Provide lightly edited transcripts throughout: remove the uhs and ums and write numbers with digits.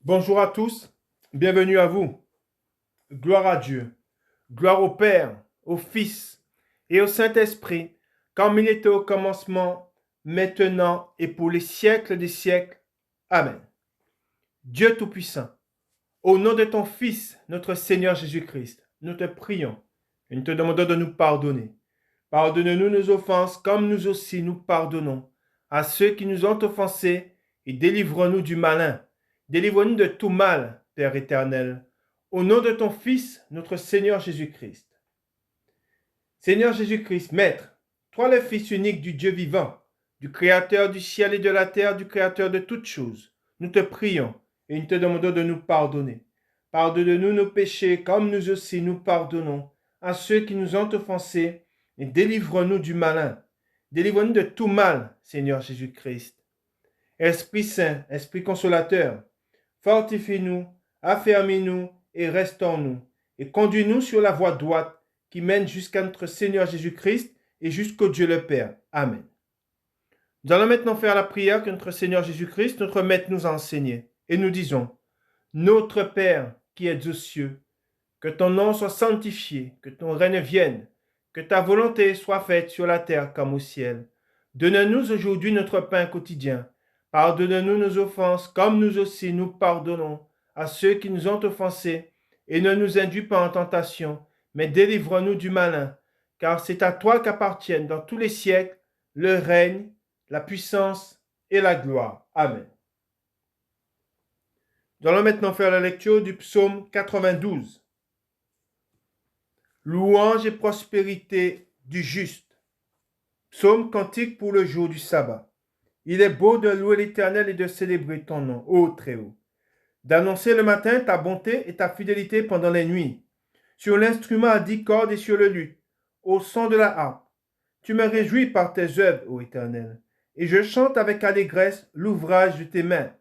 Bonjour à tous, bienvenue à vous. Gloire à Dieu, gloire au Père, au Fils et au Saint-Esprit, comme il était au commencement, maintenant et pour les siècles des siècles. Amen. Dieu Tout-Puissant, au nom de ton Fils, notre Seigneur Jésus-Christ, nous te prions et nous te demandons de nous pardonner. Pardonne-nous nos offenses comme nous aussi nous pardonnons à ceux qui nous ont offensés et délivre-nous du malin. Délivre-nous de tout mal, Père éternel, au nom de ton Fils, notre Seigneur Jésus-Christ. Seigneur Jésus-Christ, Maître, toi le Fils unique du Dieu vivant, du Créateur du ciel et de la terre, du Créateur de toutes choses, nous te prions et nous te demandons de nous pardonner. Pardonne-nous nos péchés comme nous aussi nous pardonnons à ceux qui nous ont offensés et délivre-nous du malin. Délivre-nous de tout mal, Seigneur Jésus-Christ. Esprit Saint, Esprit consolateur, fortifie-nous, affermis-nous et restaure-nous, et conduis-nous sur la voie droite qui mène jusqu'à notre Seigneur Jésus-Christ et jusqu'au Dieu le Père. Amen. Nous allons maintenant faire la prière que notre Seigneur Jésus-Christ, notre Maître, nous a enseignée. Et nous disons, Notre Père qui es aux cieux, que ton nom soit sanctifié, que ton règne vienne, que ta volonté soit faite sur la terre comme au ciel. Donne-nous aujourd'hui notre pain quotidien. Pardonne-nous nos offenses, comme nous aussi nous pardonnons à ceux qui nous ont offensés, et ne nous induis pas en tentation, mais délivre-nous du malin, car c'est à toi qu'appartiennent dans tous les siècles le règne, la puissance et la gloire. Amen. Nous allons maintenant faire la lecture du psaume 92. Louange et prospérité du juste. Psaume cantique pour le jour du sabbat. Il est beau de louer l'Éternel et de célébrer ton nom, ô Très-Haut. D'annoncer le matin ta bonté et ta fidélité pendant les nuits, sur l'instrument à 10 cordes et sur le luth, au son de la harpe. Tu me réjouis par tes œuvres, ô Éternel, et je chante avec allégresse l'ouvrage de tes mains.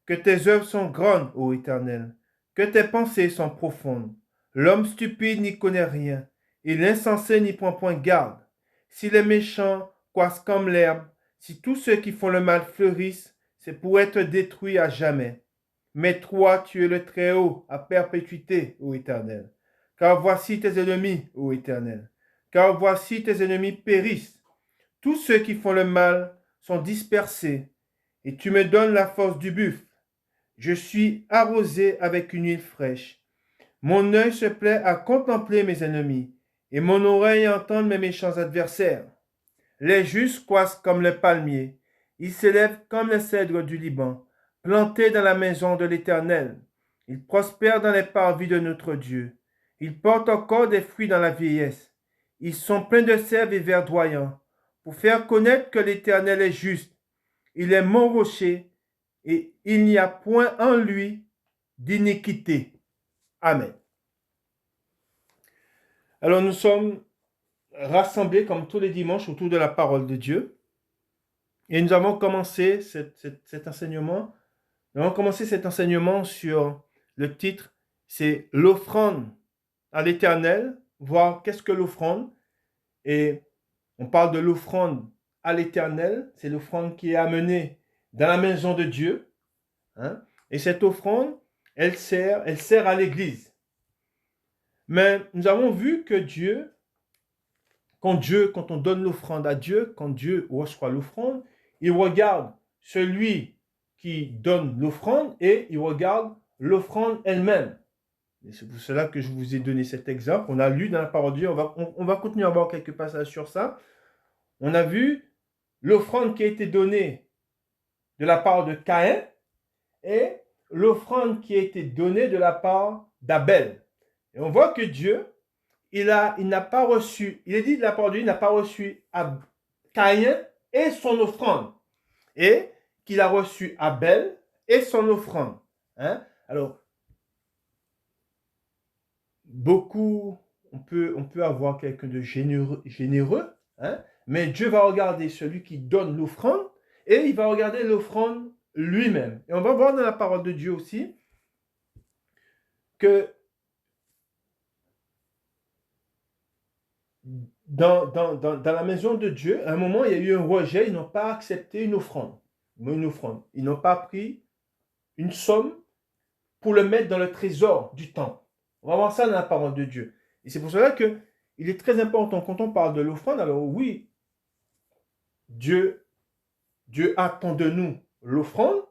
Que tes œuvres sont grandes, ô Éternel, que tes pensées sont profondes. L'homme stupide n'y connaît rien, et l'insensé n'y prend point garde. Si les méchants croissent comme l'herbe, si tous ceux qui font le mal fleurissent, c'est pour être détruits à jamais. Mais toi, tu es le Très-Haut à perpétuité, ô Éternel. Car voici tes ennemis, ô Éternel. Car voici tes ennemis périssent. Tous ceux qui font le mal sont dispersés, et tu me donnes la force du buffle. Je suis arrosé avec une huile fraîche. Mon œil se plaît à contempler mes ennemis, et mon oreille à entendre mes méchants adversaires. Les justes croissent comme le palmier, ils s'élèvent comme le cèdre du Liban, plantés dans la maison de l'Éternel. Ils prospèrent dans les parvis de notre Dieu. Ils portent encore des fruits dans la vieillesse. Ils sont pleins de sève et verdoyants, pour faire connaître que l'Éternel est juste. Il est mon rocher, et il n'y a point en lui d'iniquité. Amen. Alors nous sommes rassemblés comme tous les dimanches autour de la parole de Dieu. Et nous avons commencé cet enseignement. Nous avons commencé cet enseignement sur le titre, c'est l'offrande à l'Éternel, voir qu'est-ce que l'offrande. Et on parle de l'offrande à l'Éternel, c'est l'offrande qui est amenée dans la maison de Dieu. Hein? Et cette offrande, elle sert à l'Église. Mais nous avons vu que quand on donne l'offrande à Dieu, quand Dieu reçoit l'offrande, il regarde celui qui donne l'offrande et il regarde l'offrande elle-même. Et c'est pour cela que je vous ai donné cet exemple. On a lu dans la parole de Dieu, on va continuer à voir quelques passages sur ça. On a vu l'offrande qui a été donnée de la part de Caïn et l'offrande qui a été donnée de la part d'Abel. Et on voit que Dieu, il n'a pas reçu, il est dit de la part de Dieu, il n'a pas reçu Caïn et son offrande. Et qu'il a reçu Abel et son offrande. Hein? Alors, on peut avoir quelqu'un de généreux, hein? Mais Dieu va regarder celui qui donne l'offrande et il va regarder l'offrande lui-même. Et on va voir dans la parole de Dieu aussi que dans la maison de Dieu, à un moment, il y a eu un rejet, ils n'ont pas accepté une offrande. Ils n'ont pas pris une somme pour le mettre dans le trésor du temple. On va voir ça dans la parole de Dieu. Et c'est pour cela que il est très important quand on parle de l'offrande. Alors oui, Dieu attend de nous l'offrande,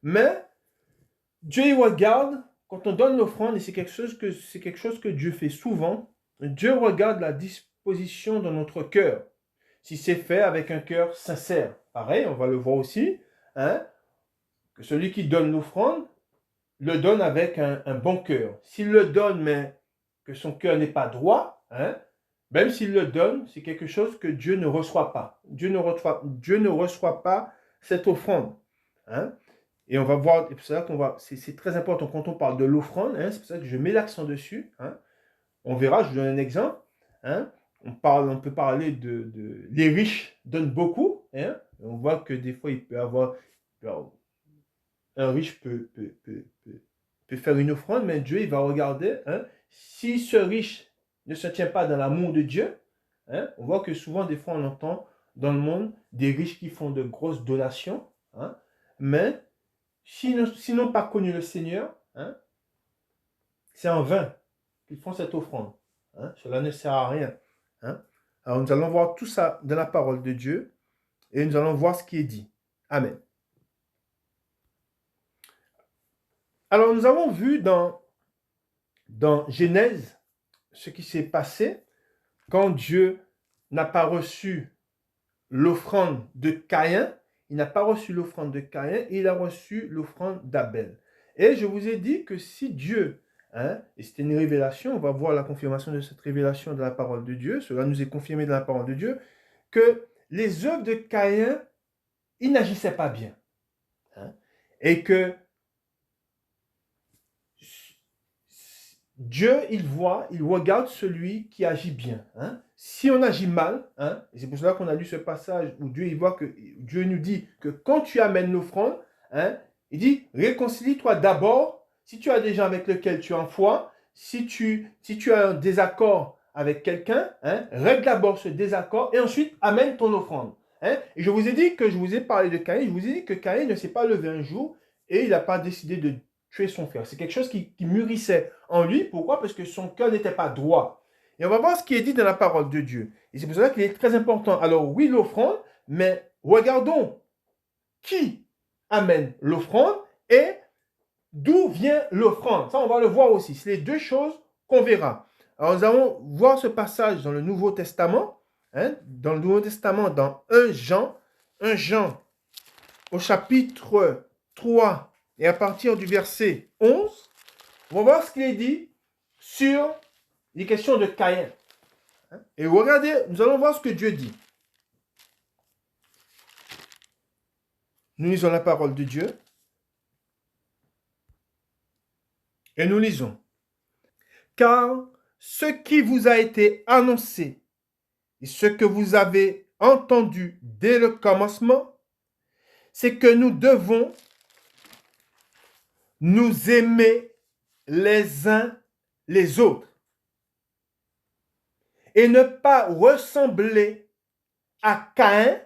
mais Dieu y regarde quand on donne l'offrande, et c'est quelque chose que Dieu fait souvent. Dieu regarde la disposition de notre cœur. Si c'est fait avec un cœur sincère. Pareil, on va le voir aussi, hein, que celui qui donne l'offrande le donne avec un bon cœur. S'il le donne, mais que son cœur n'est pas droit, hein, même s'il le donne, c'est quelque chose que Dieu ne reçoit pas. Dieu ne reçoit pas cette offrande. Hein. Et on va voir, c'est très important quand on parle de l'offrande, hein, c'est pour ça que je mets l'accent dessus. Hein. On verra, je vous donne un exemple. Hein. On peut parler les riches donnent beaucoup. Hein. On voit que des fois, un riche peut faire une offrande, mais Dieu, il va regarder. Hein, si ce riche ne se tient pas dans l'amour de Dieu, hein, on voit que souvent, des fois, on entend dans le monde des riches qui font de grosses donations, hein, mais s'ils n'ont pas connu le Seigneur, hein, c'est en vain qu'ils font cette offrande. Hein, cela ne sert à rien. Hein. Alors, nous allons voir tout ça dans la parole de Dieu et nous allons voir ce qui est dit. Amen. Alors, nous avons vu dans Genèse ce qui s'est passé quand Dieu n'a pas reçu l'offrande de Caïn. Il n'a pas reçu l'offrande de Caïn, il a reçu l'offrande d'Abel. Et je vous ai dit que si Dieu, hein, et c'était une révélation, on va voir la confirmation de cette révélation de la parole de Dieu, cela nous est confirmé dans la parole de Dieu, que les œuvres de Caïn, il n'agissait pas bien. Hein, et que Dieu, il regarde celui qui agit bien. Hein. Si on agit mal, hein, et c'est pour cela qu'on a lu ce passage où Dieu nous dit que quand tu amènes l'offrande, hein, il dit, réconcilie-toi d'abord, si tu as des gens avec lesquels tu es en foi, si tu as un désaccord avec quelqu'un, hein, règle d'abord ce désaccord et ensuite amène ton offrande. Hein. Et je vous ai parlé de Caïn, je vous ai dit que Caïn ne s'est pas levé un jour et il n'a pas décidé de tuer son frère. C'est quelque chose qui mûrissait en lui. Pourquoi? Parce que son cœur n'était pas droit. Et on va voir ce qui est dit dans la parole de Dieu. Et c'est pour cela qu'il est très important. Alors oui, l'offrande, mais regardons qui amène l'offrande et d'où vient l'offrande. Ça, on va le voir aussi. C'est les deux choses qu'on verra. Alors nous allons voir ce passage dans le Nouveau Testament. Hein, dans le Nouveau Testament, dans 1 Jean au chapitre 3, et à partir du verset 11, on va voir ce qu'il est dit sur les questions de Caïn. Et regardez, nous allons voir ce que Dieu dit. Nous lisons la parole de Dieu. Et nous lisons. Car ce qui vous a été annoncé et ce que vous avez entendu dès le commencement, c'est que nous devons nous aimer les uns les autres et ne pas ressembler à Caïn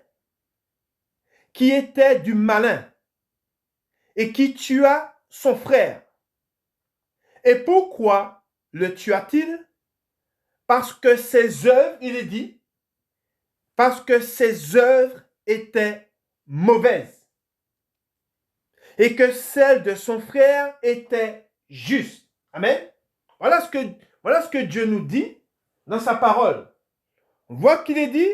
qui était du malin et qui tua son frère. Et pourquoi le tua-t-il? Parce que ses œuvres, il est dit, parce que ses œuvres étaient mauvaises et que celles de son frère étaient justes. Amen. Voilà ce que Dieu nous dit dans sa parole. On voit qu'il est dit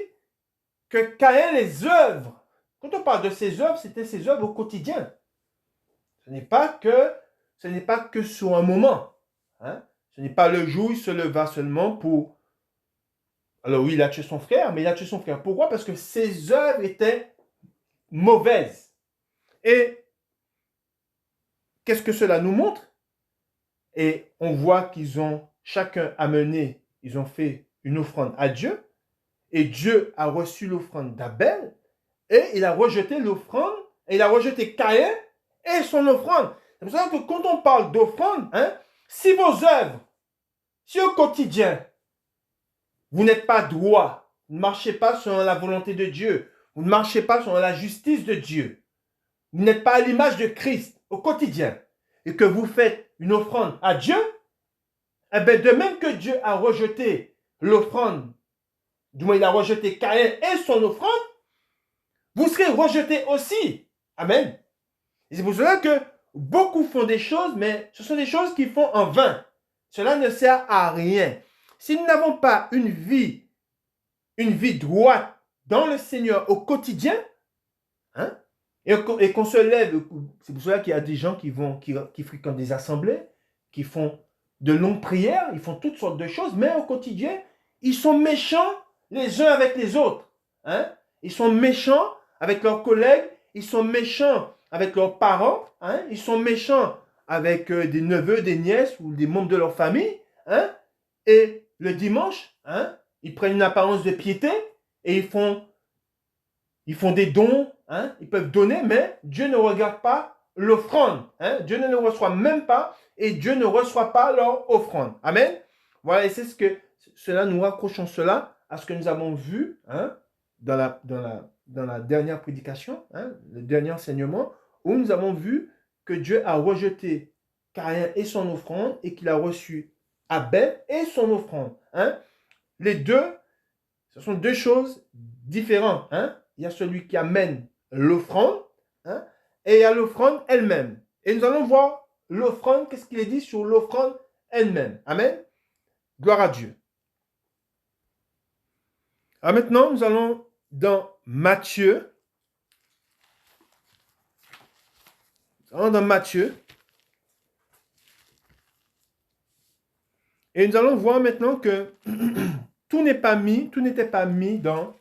que Caïn, les œuvres, quand on parle de ses œuvres, c'était ses œuvres au quotidien. Ce n'est pas que sur un moment. Hein? Ce n'est pas le jour où il se leva seulement pour... Alors oui, il a tué son frère, mais il a tué son frère. Pourquoi? Parce que ses œuvres étaient mauvaises. Et qu'est-ce que cela nous montre? Et on voit qu'ils ont chacun amené, ils ont fait une offrande à Dieu. Et Dieu a reçu l'offrande d'Abel. Et il a rejeté l'offrande. Et il a rejeté Caïn et son offrande. C'est pour ça que quand on parle d'offrande, hein, si vos œuvres, si au quotidien, vous n'êtes pas droit, vous ne marchez pas selon la volonté de Dieu, vous ne marchez pas selon la justice de Dieu, vous n'êtes pas à l'image de Christ au quotidien, et que vous faites une offrande à Dieu, eh bien, de même que Dieu a rejeté l'offrande, du moins il a rejeté Caïn et son offrande, vous serez rejetés aussi. Amen. Et c'est pour cela que beaucoup font des choses, mais ce sont des choses qu'ils font en vain. Cela ne sert à rien. Si nous n'avons pas une vie droite dans le Seigneur au quotidien, hein, et qu'on se lève, c'est pour cela qu'il y a des gens qui fréquentent des assemblées, qui font de longues prières, ils font toutes sortes de choses, mais au quotidien, ils sont méchants les uns avec les autres. Hein? Ils sont méchants avec leurs collègues, ils sont méchants avec leurs parents, hein? Ils sont méchants avec des neveux, des nièces ou des membres de leur famille. Hein? Et le dimanche, hein, ils prennent une apparence de piété et ils font des dons, hein, ils peuvent donner, mais Dieu ne regarde pas l'offrande. Hein, Dieu ne le reçoit même pas et Dieu ne reçoit pas leur offrande. Amen. Voilà, et c'est ce que cela, nous raccrochons cela à ce que nous avons vu, hein, dans la dernière prédication, hein, le dernier enseignement, où nous avons vu que Dieu a rejeté Caïn et son offrande et qu'il a reçu Abel et son offrande. Hein. Les deux, ce sont deux choses différentes. Hein. Il y a celui qui amène l'offrande, hein, et il y a l'offrande elle-même. Et nous allons voir l'offrande, qu'est-ce qu'il est dit sur l'offrande elle-même. Amen. Gloire à Dieu. Alors maintenant, nous allons dans Matthieu. Dans Matthieu. Et nous allons voir maintenant que tout n'était pas mis dans...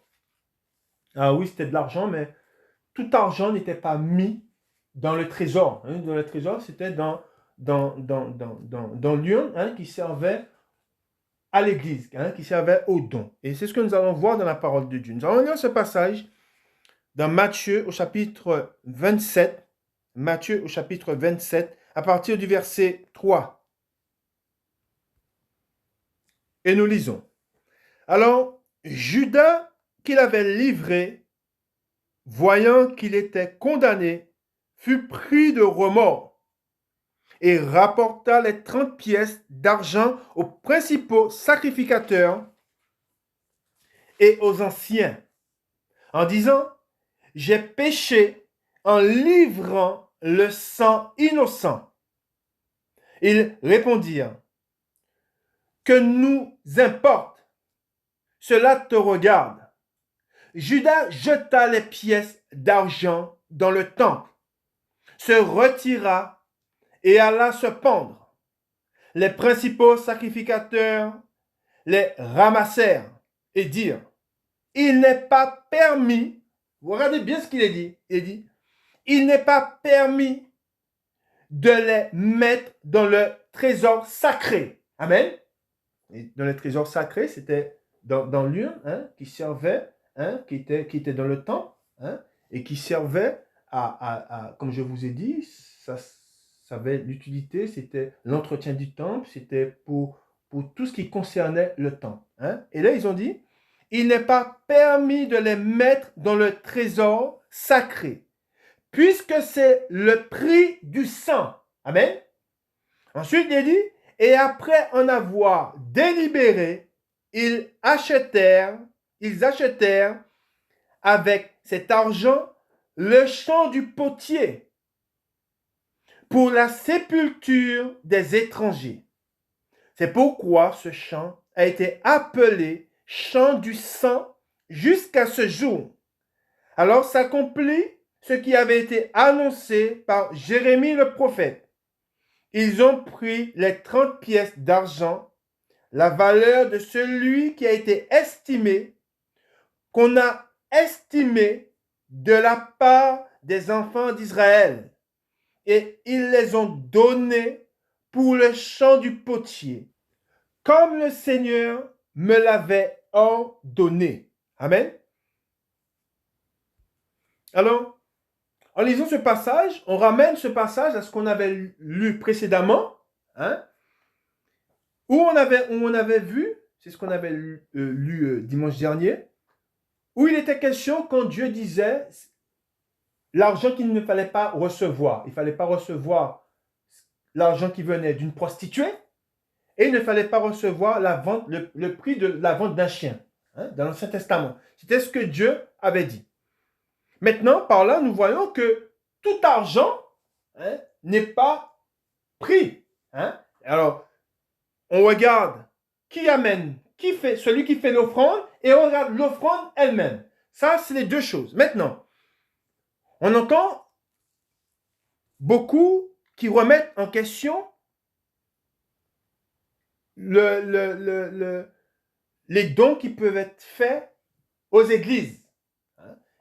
Ah oui, c'était de l'argent, mais tout argent n'était pas mis dans le trésor. Hein. Dans le trésor, c'était dans l'urne, hein, qui servait à l'église, hein, qui servait aux dons. Et c'est ce que nous allons voir dans la parole de Dieu. Nous allons lire ce passage dans Matthieu au chapitre 27. Matthieu au chapitre 27, à partir du verset 3. Et nous lisons. Alors, Judas, qu'il avait livré, voyant qu'il était condamné, fut pris de remords et rapporta les 30 pièces d'argent aux principaux sacrificateurs et aux anciens, en disant, j'ai péché en livrant le sang innocent. Ils répondirent, que nous importe, cela te regarde. Judas jeta les pièces d'argent dans le temple, se retira et alla se pendre. Les principaux sacrificateurs les ramassèrent et dirent, il n'est pas permis, vous regardez bien ce qu'il est dit, il dit, il n'est pas permis de les mettre dans le trésor sacré. Amen. Et dans le trésor sacré, c'était dans l'urne, hein, qui servait, hein, qui était dans le temple, hein, et qui servait à, comme je vous ai dit, ça avait l'utilité, c'était l'entretien du temple, c'était pour tout ce qui concernait le temple. Hein. Et là, ils ont dit, il n'est pas permis de les mettre dans le trésor sacré, puisque c'est le prix du sang. Amen. Ensuite, il dit, et après en avoir délibéré, ils achetèrent avec cet argent le champ du potier pour la sépulture des étrangers. C'est pourquoi ce champ a été appelé champ du sang jusqu'à ce jour. Alors s'accomplit ce qui avait été annoncé par Jérémie le prophète. Ils ont pris les 30 pièces d'argent, la valeur de celui qui a été estimé, qu'on a estimé de la part des enfants d'Israël. Et ils les ont donnés pour le champ du potier, comme le Seigneur me l'avait ordonné. Amen. Alors, en lisant ce passage, on ramène ce passage à ce qu'on avait lu précédemment, hein, où on avait vu, c'est ce qu'on avait lu dimanche dernier, où il était question quand Dieu disait l'argent qu'il ne fallait pas recevoir. Il ne fallait pas recevoir l'argent qui venait d'une prostituée et il ne fallait pas recevoir le prix de la vente d'un chien dans l'Ancien Testament. C'était ce que Dieu avait dit. Maintenant, par là, nous voyons que tout argent n'est pas pris. Alors, on regarde qui amène, celui qui fait l'offrande, et on regarde l'offrande elle-même. Ça, c'est les deux choses. Maintenant, on entend beaucoup qui remettent en question les dons qui peuvent être faits aux églises.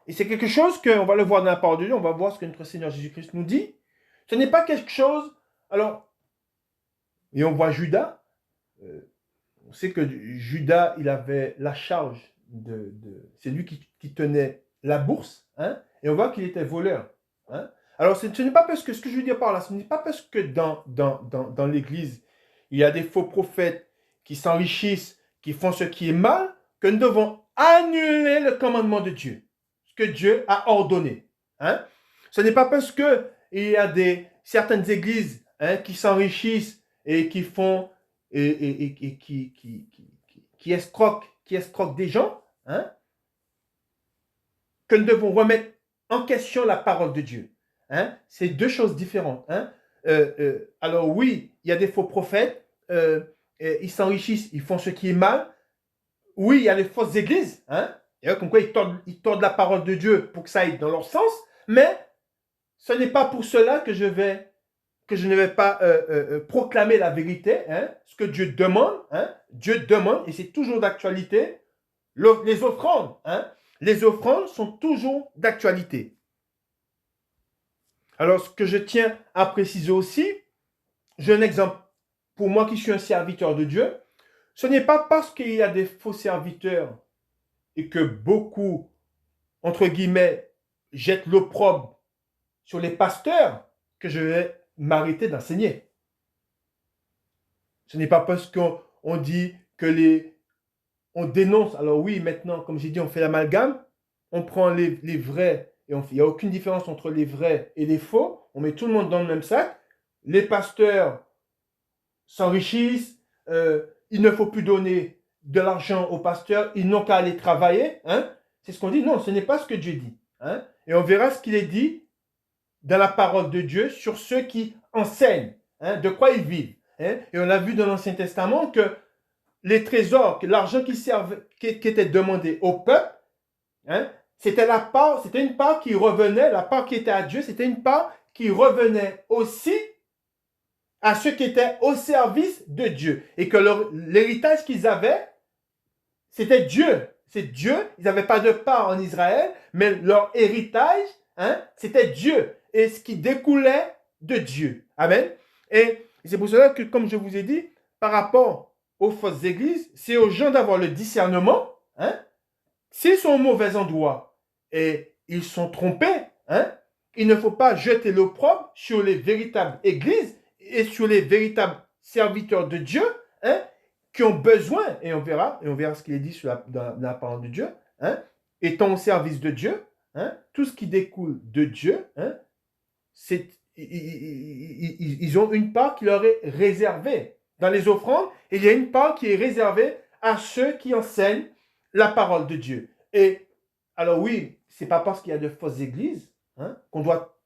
Et c'est quelque chose qu'on va le voir dans la parole de Dieu, on va voir ce que notre Seigneur Jésus-Christ nous dit. Ce n'est pas quelque chose... Alors, et on voit Judas. On sait que Judas, il avait la charge c'est lui qui tenait la bourse. Et on voit qu'il était voleur. Alors, ce n'est pas parce que, ce que je veux dire par là, ce n'est pas parce que dans l'Église, il y a des faux prophètes qui s'enrichissent, qui font ce qui est mal, que nous devons annuler le commandement de Dieu, ce que Dieu a ordonné. Ce n'est pas parce qu'il y a certaines églises qui s'enrichissent et qui font et qui escroquent des gens que nous devons remettre en question la parole de Dieu. C'est deux choses différentes. Alors oui, il y a des faux prophètes, ils s'enrichissent, ils font ce qui est mal. Oui, il y a les fausses églises, et comme quoi ils tordent la parole de Dieu pour que ça aille dans leur sens, mais ce n'est pas pour cela que je ne vais pas proclamer la vérité, ce que Dieu demande. Dieu demande, et c'est toujours d'actualité, les offrandes. Les offrandes sont toujours d'actualité. Alors, ce que je tiens à préciser aussi, j'ai un exemple pour moi qui suis un serviteur de Dieu. Ce n'est pas parce qu'il y a des faux serviteurs et que beaucoup, entre guillemets, jettent l'opprobre sur les pasteurs que je vais m'arrêter d'enseigner. Ce n'est pas parce qu'on dit que on dénonce. Alors oui, maintenant, comme j'ai dit, on fait l'amalgame. On prend les vrais, et il n'y a aucune différence entre les vrais et les faux. On met tout le monde dans le même sac. Les pasteurs s'enrichissent. Il ne faut plus donner de l'argent aux pasteurs. Ils n'ont qu'à aller travailler. C'est ce qu'on dit. Non, ce n'est pas ce que Dieu dit. Et on verra ce qu'il est dit dans la parole de Dieu sur ceux qui enseignent, de quoi ils vivent. Et on a vu dans l'Ancien Testament que les trésors, que l'argent qui était demandé au peuple, c'était une part qui revenait, la part qui était à Dieu, c'était une part qui revenait aussi à ceux qui étaient au service de Dieu. Et que l'héritage qu'ils avaient, c'était Dieu. C'est Dieu. Ils n'avaient pas de part en Israël, mais leur héritage, c'était Dieu. Et ce qui découlait de Dieu. Amen. Et c'est pour cela que, comme je vous ai dit, par rapport aux fausses églises, c'est aux gens d'avoir le discernement. S'ils sont au mauvais endroit et ils sont trompés, il ne faut pas jeter l'opprobre sur les véritables églises et sur les véritables serviteurs de Dieu qui ont besoin, et on verra ce qu'il est dit dans la parole de Dieu, étant au service de Dieu, tout ce qui découle de Dieu, ils ont une part qui leur est réservée. Dans les offrandes, il y a une part qui est réservée à ceux qui enseignent la parole de Dieu. Et alors oui, c'est pas parce qu'il y a de fausses églises qu'on doit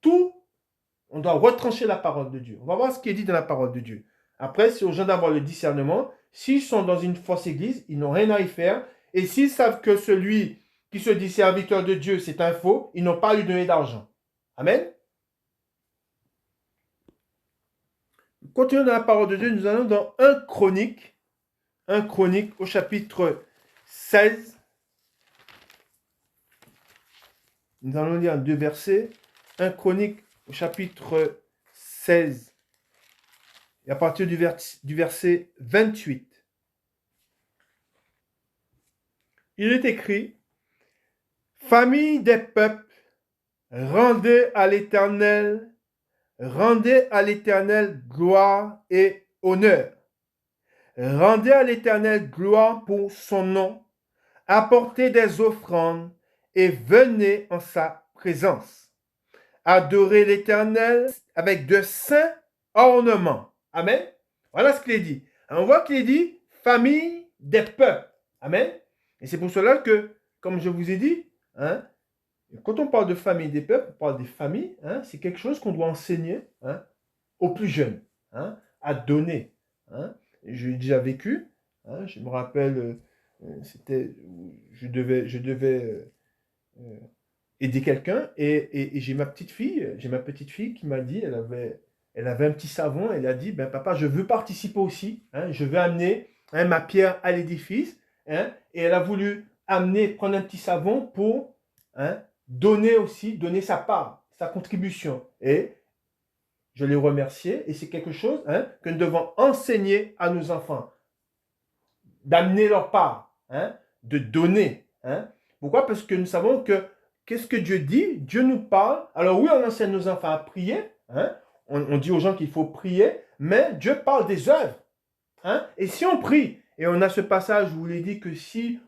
on doit retrancher la parole de Dieu. On va voir ce qui est dit dans la parole de Dieu. Après, c'est aux gens d'avoir le discernement. S'ils sont dans une fausse église, ils n'ont rien à y faire. Et s'ils savent que celui qui se dit serviteur de Dieu, c'est un faux, ils n'ont pas à lui donner d'argent. Amen. Continuons dans la parole de Dieu, nous allons dans 1 Chronique au chapitre 16. Nous allons lire 2 versets. 1 Chronique au chapitre 16. Et à partir du verset 28. Il est écrit, « Famille des peuples, rendez à l'Éternel gloire et honneur. Rendez à l'Éternel gloire pour son nom. Apportez des offrandes et venez en sa présence. Adorez l'Éternel avec de saints ornement. Amen. Voilà ce qu'il est dit. On voit qu'il est dit famille des peuples. Amen. Et c'est pour cela que, comme je vous ai dit, hein, quand on parle de famille des peuples, on parle des familles, hein, c'est quelque chose qu'on doit enseigner, hein, aux plus jeunes, hein, à donner. Hein. J'ai déjà vécu, hein, je me rappelle, je devais aider quelqu'un et j'ai ma petite fille qui m'a dit, elle avait un petit savon, elle a dit, ben papa, je veux participer aussi, hein, je veux amener, hein, ma pierre à l'édifice, hein, et elle a voulu prendre un petit savon pour, hein, donner sa part, sa contribution. Et je l'ai remercié et c'est quelque chose, hein, que nous devons enseigner à nos enfants, d'amener leur part, hein, de donner. Hein. Pourquoi? Parce que nous savons que qu'est-ce que Dieu dit? Dieu nous parle. Alors oui, on enseigne nos enfants à prier. Hein. On dit aux gens qu'il faut prier, mais Dieu parle des œuvres. Hein. Et si on prie, et on a ce passage où il est dit que si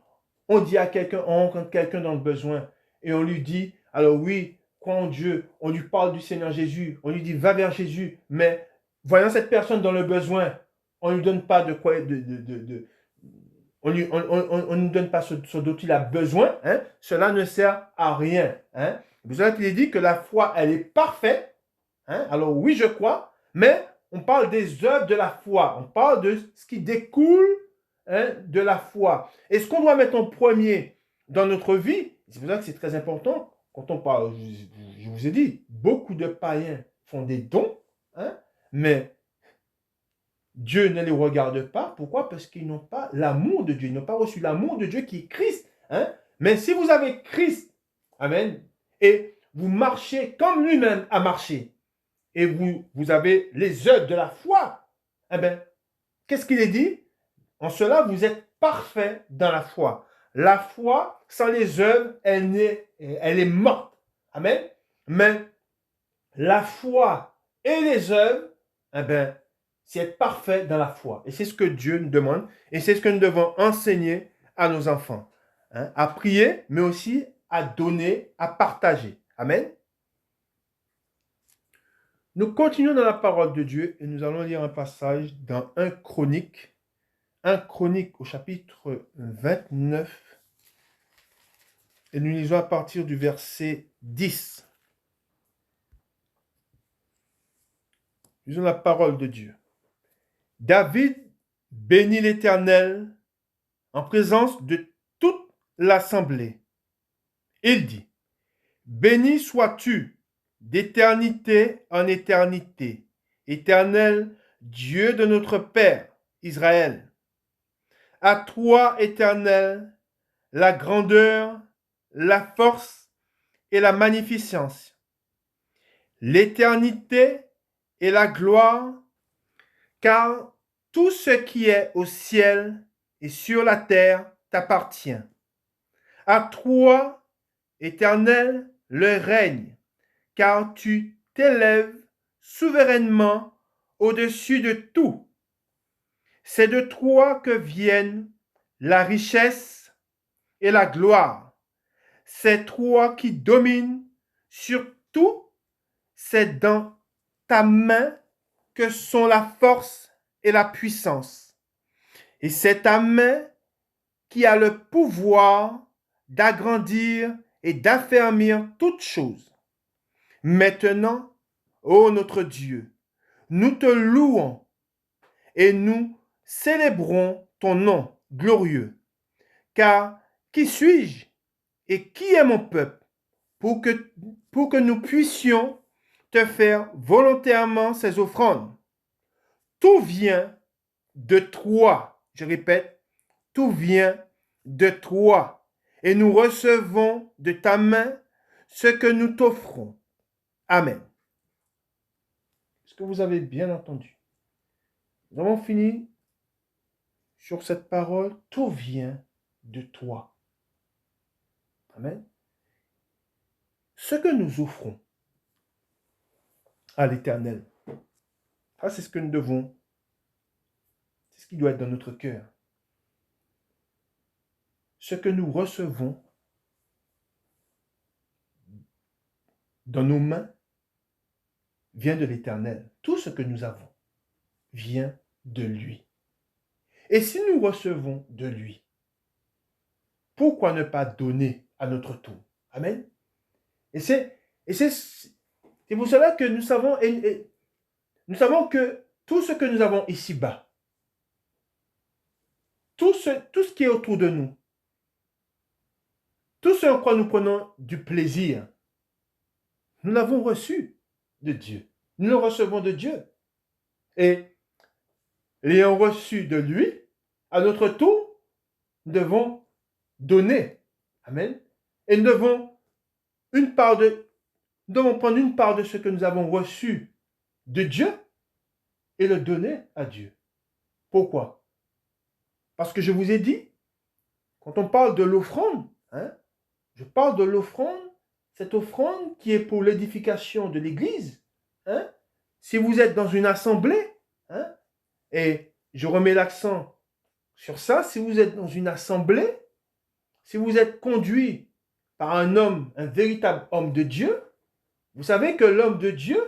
on dit à quelqu'un, on rencontre quelqu'un dans le besoin, et on lui dit, alors oui, crois en Dieu, on lui parle du Seigneur Jésus, on lui dit, va vers Jésus, mais voyant cette personne dans le besoin, on ne lui donne pas de quoi, on ne nous donne pas ce dont il a besoin, hein, cela ne sert à rien. Hein. C'est pour ça qu'il est dit que la foi, elle est parfaite. Hein. Alors oui, je crois, mais on parle des œuvres de la foi. On parle de ce qui découle, hein, de la foi. Et ce qu'on doit mettre en premier dans notre vie, c'est pour ça que c'est très important. Quand on parle, je vous ai dit, beaucoup de païens font des dons, hein, mais Dieu ne les regarde pas. Pourquoi? Parce qu'ils n'ont pas l'amour de Dieu. Ils n'ont pas reçu l'amour de Dieu qui est Christ. Hein? Mais si vous avez Christ, amen, et vous marchez comme lui-même a marché, et vous avez les œuvres de la foi, eh bien, qu'est-ce qu'il est dit? En cela, vous êtes parfait dans la foi. La foi, sans les œuvres, elle est morte. Amen. Mais la foi et les œuvres, eh bien, c'est être parfait dans la foi. Et c'est ce que Dieu nous demande. Et c'est ce que nous devons enseigner à nos enfants. Hein, à prier, mais aussi à donner, à partager. Amen. Nous continuons dans la parole de Dieu et nous allons lire un passage dans 1 Chronique. 1 Chronique au chapitre 29. Et nous lisons à partir du verset 10. Lisons la parole de Dieu. David bénit l'Éternel en présence de toute l'assemblée. Il dit, béni sois-tu d'éternité en éternité, Éternel, Dieu de notre Père, Israël. À toi, Éternel, la grandeur, la force et la magnificence, l'éternité et la gloire, car tout ce qui est au ciel et sur la terre t'appartient. À toi, Éternel, le règne, car tu t'élèves souverainement au-dessus de tout. C'est de toi que viennent la richesse et la gloire. C'est toi qui domines sur tout. C'est dans ta main que sont la force et la puissance. Et c'est ta main qui a le pouvoir d'agrandir et d'affermir toutes choses. Maintenant, ô notre Dieu, nous te louons et nous célébrons ton nom glorieux. Car qui suis-je et qui est mon peuple pour que nous puissions te faire volontairement ces offrandes? Tout vient de toi. Je répète, tout vient de toi. Et nous recevons de ta main ce que nous t'offrons. Amen. Est-ce que vous avez bien entendu? Nous avons fini sur cette parole. Tout vient de toi. Amen. Ce que nous offrons à l'Éternel, ça c'est ce que nous devons, c'est ce qui doit être dans notre cœur. Ce que nous recevons dans nos mains vient de l'Éternel. Tout ce que nous avons vient de lui. Et si nous recevons de lui, pourquoi ne pas donner à notre tour? Amen. Et c'est pour cela que nous savons, nous savons que tout ce que nous avons ici-bas, tout ce qui est autour de nous, tout ce en quoi nous prenons du plaisir, nous l'avons reçu de Dieu. Nous le recevons de Dieu. Et l'ayant reçu de lui, à notre tour, nous devons donner. Amen. Et nous devons prendre une part de ce que nous avons reçu de Dieu et le donner à Dieu. Pourquoi? Parce que je vous ai dit, quand on parle de l'offrande, je parle de l'offrande, cette offrande qui est pour l'édification de l'Église. Si vous êtes dans une assemblée, et je remets l'accent sur ça, si vous êtes dans une assemblée, si vous êtes conduit par un homme, un véritable homme de Dieu, vous savez que l'homme de Dieu,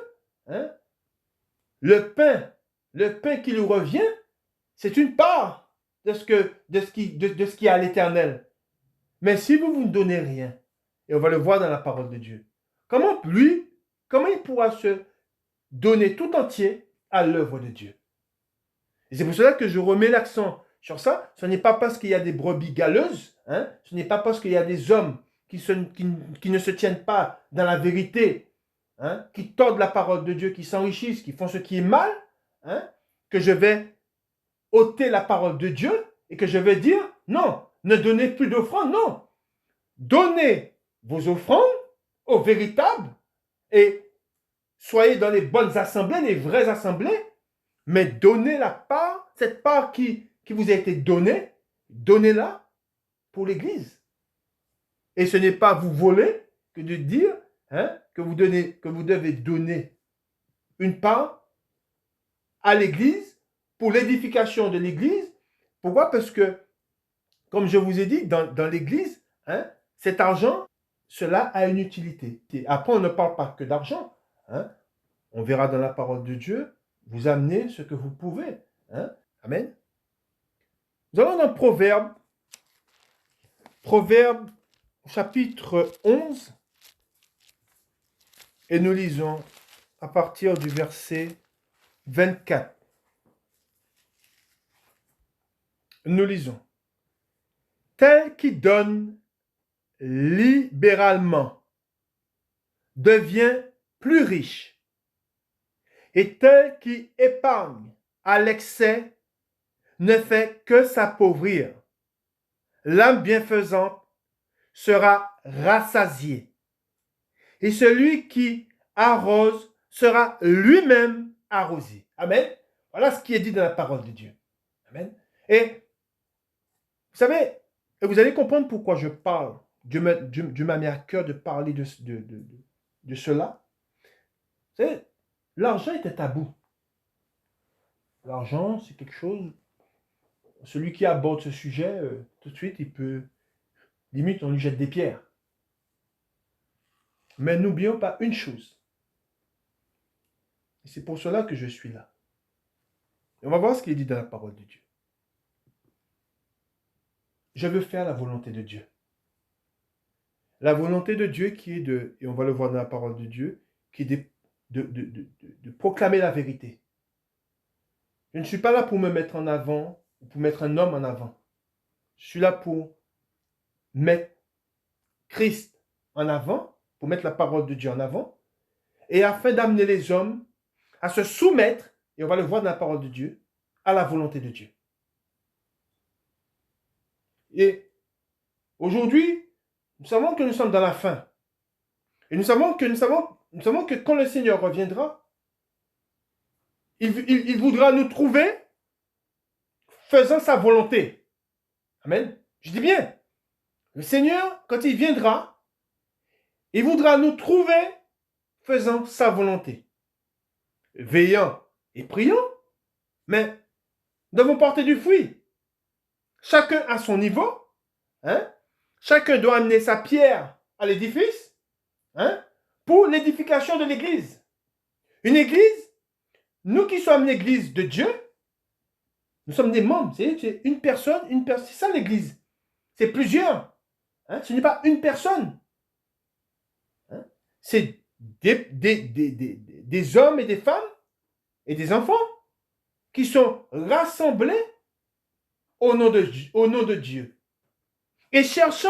le pain qui lui revient, c'est une part de ce qui est à l'éternel. Mais si vous ne donnez rien, et on va le voir dans la parole de Dieu, comment il pourra se donner tout entier à l'œuvre de Dieu? Et c'est pour cela que je remets l'accent sur ça. Ce n'est pas parce qu'il y a des brebis galeuses, ce n'est pas parce qu'il y a des hommes qui ne se tiennent pas dans la vérité, qui tordent la parole de Dieu, qui s'enrichissent, qui font ce qui est mal, que je vais ôter la parole de Dieu et que je vais dire, non, ne donnez plus d'offrandes, non. Donnez vos offrandes aux véritables et soyez dans les bonnes assemblées, les vraies assemblées, mais donnez la part, cette part qui vous a été donnée, donnez-la pour l'Église. Et ce n'est pas vous voler que de dire que vous devez donner une part à l'Église pour l'édification de l'Église. Pourquoi? Parce que, comme je vous ai dit, dans l'Église, cet argent, cela a une utilité. Et après, on ne parle pas que d'argent. On verra dans la parole de Dieu, vous amenez ce que vous pouvez. Amen. Nous allons dans Proverbe chapitre 11, et nous lisons à partir du verset 24. Nous lisons. Tel qui donne libéralement devient plus riche, et tel qui épargne à l'excès ne fait que s'appauvrir. L'âme bienfaisante sera rassasiée, et celui qui arrose sera lui-même arrosé. Amen. Voilà ce qui est dit dans la parole de Dieu. Amen. Et vous savez, et vous allez comprendre pourquoi je parle. Dieu m'a mis à cœur de parler de cela. Vous savez, l'argent est un tabou. L'argent, c'est quelque chose. Celui qui aborde ce sujet, tout de suite, il peut. Limite, on lui jette des pierres. Mais n'oublions pas une chose. Et c'est pour cela que je suis là. Et on va voir ce qu'il est dit dans la parole de Dieu. Je veux faire la volonté de Dieu. La volonté de Dieu qui est de, et on va le voir dans la parole de Dieu, qui est de proclamer la vérité. Je ne suis pas là pour me mettre en avant, ou pour mettre un homme en avant. Je suis là pour mettre Christ en avant, pour mettre la parole de Dieu en avant, et afin d'amener les hommes à se soumettre, et on va le voir dans la parole de Dieu, à la volonté de Dieu. Et aujourd'hui, nous savons que nous sommes dans la fin. Et nous savons que quand le Seigneur reviendra, il voudra nous trouver faisant sa volonté. Amen. Je dis bien, le Seigneur, quand il viendra, il voudra nous trouver faisant sa volonté. Veillant et priant, mais nous devons porter du fruit. Chacun à son niveau. Chacun doit amener sa pierre à l'édifice pour l'édification de l'Église. Une église, nous qui sommes l'église de Dieu, nous sommes des membres. C'est une personne, c'est ça l'église. C'est plusieurs. Hein? Ce n'est pas une personne. Hein? C'est des hommes et des femmes et des enfants qui sont rassemblés au nom de Dieu et cherchant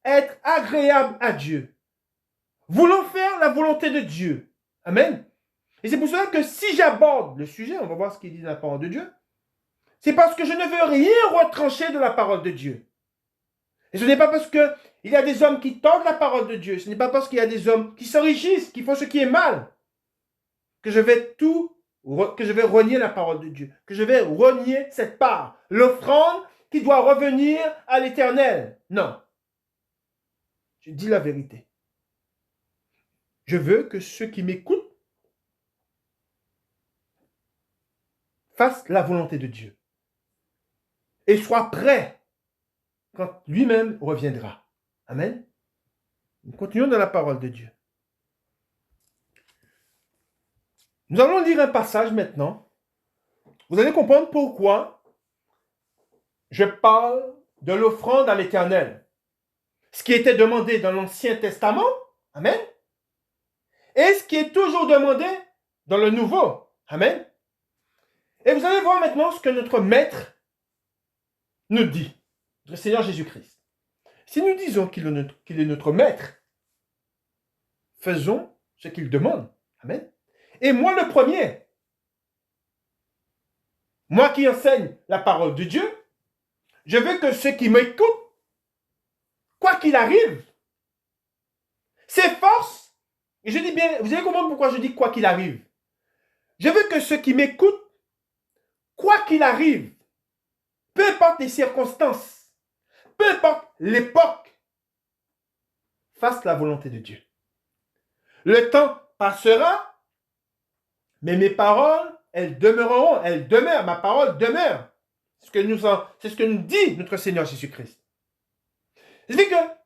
à être agréables à Dieu, voulant faire la volonté de Dieu. Amen. Et c'est pour cela que si j'aborde le sujet, on va voir ce qu'il dit dans la parole de Dieu, c'est parce que je ne veux rien retrancher de la parole de Dieu. Et ce n'est pas parce qu'il y a des hommes qui tordent la parole de Dieu, ce n'est pas parce qu'il y a des hommes qui s'enrichissent, qui font ce qui est mal, que je vais renier la parole de Dieu, que je vais renier cette part, l'offrande qui doit revenir à l'Éternel. Non. Je dis la vérité. Je veux que ceux qui m'écoutent fassent la volonté de Dieu et soient prêts quand lui-même reviendra. Amen. Nous continuons dans la parole de Dieu. Nous allons lire un passage maintenant. Vous allez comprendre pourquoi je parle de l'offrande à l'Éternel. Ce qui était demandé dans l'Ancien Testament, amen, et ce qui est toujours demandé dans le Nouveau, amen. Et vous allez voir maintenant ce que notre Maître nous dit, le Seigneur Jésus-Christ. Si nous disons qu'il est notre Maître, faisons ce qu'il demande, amen. Et moi le premier, moi qui enseigne la parole de Dieu, je veux que ceux qui m'écoutent, quoi qu'il arrive, s'efforcent. Et je dis bien, vous allez comprendre pourquoi je dis quoi qu'il arrive. Je veux que ceux qui m'écoutent, quoi qu'il arrive, peu importe les circonstances, peu importe l'époque, fassent la volonté de Dieu. Le temps passera, mais mes paroles, elles demeureront, elles demeurent, ma parole demeure. C'est ce que nous dit notre Seigneur Jésus-Christ. C'est-à-dire que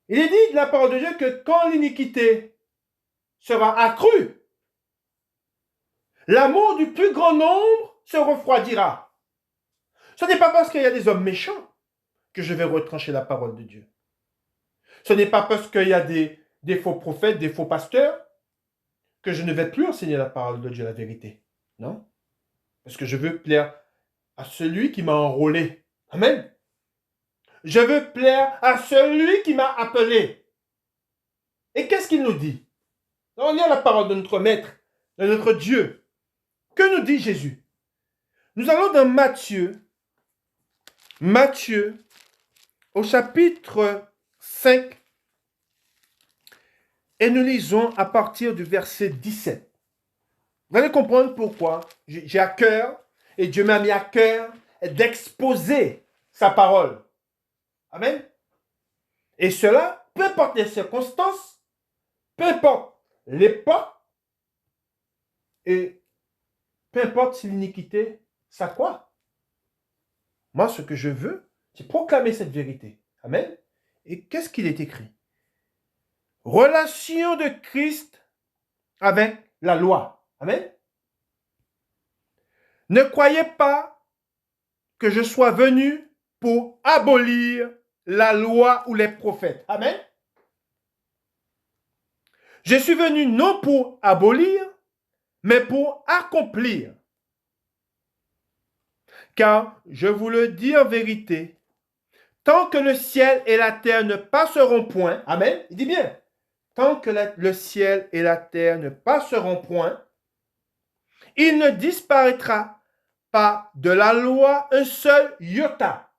il est dit de la parole de Dieu que quand l'iniquité sera accrue, l'amour du plus grand nombre se refroidira. Ce n'est pas parce qu'il y a des hommes méchants que je vais retrancher la parole de Dieu. Ce n'est pas parce qu'il y a des faux prophètes, des faux pasteurs, que je ne vais plus enseigner la parole de Dieu, la vérité. Non. Parce que je veux plaire à celui qui m'a enrôlé. Amen. Je veux plaire à celui qui m'a appelé. Et qu'est-ce qu'il nous dit? On lit la parole de notre Maître, de notre Dieu. Que nous dit Jésus? Nous allons dans Matthieu, au chapitre 5, et nous lisons à partir du verset 17. Vous allez comprendre pourquoi j'ai à cœur, et Dieu m'a mis à cœur, d'exposer sa parole. Amen. Et cela, peu importe les circonstances, peu importe l'époque, et peu importe si l'iniquité, ça quoi? Moi, ce que je veux, c'est proclamer cette vérité. Amen. Et qu'est-ce qu'il est écrit? Relation de Christ avec la loi. Amen. Ne croyez pas que je sois venu pour abolir la loi ou les prophètes. Amen. Je suis venu non pour abolir, mais pour accomplir. Car, je vous le dis en vérité, tant que le ciel et la terre ne passeront point, amen, il dit bien, tant que le ciel et la terre ne passeront point, il ne disparaîtra pas de la loi un seul iota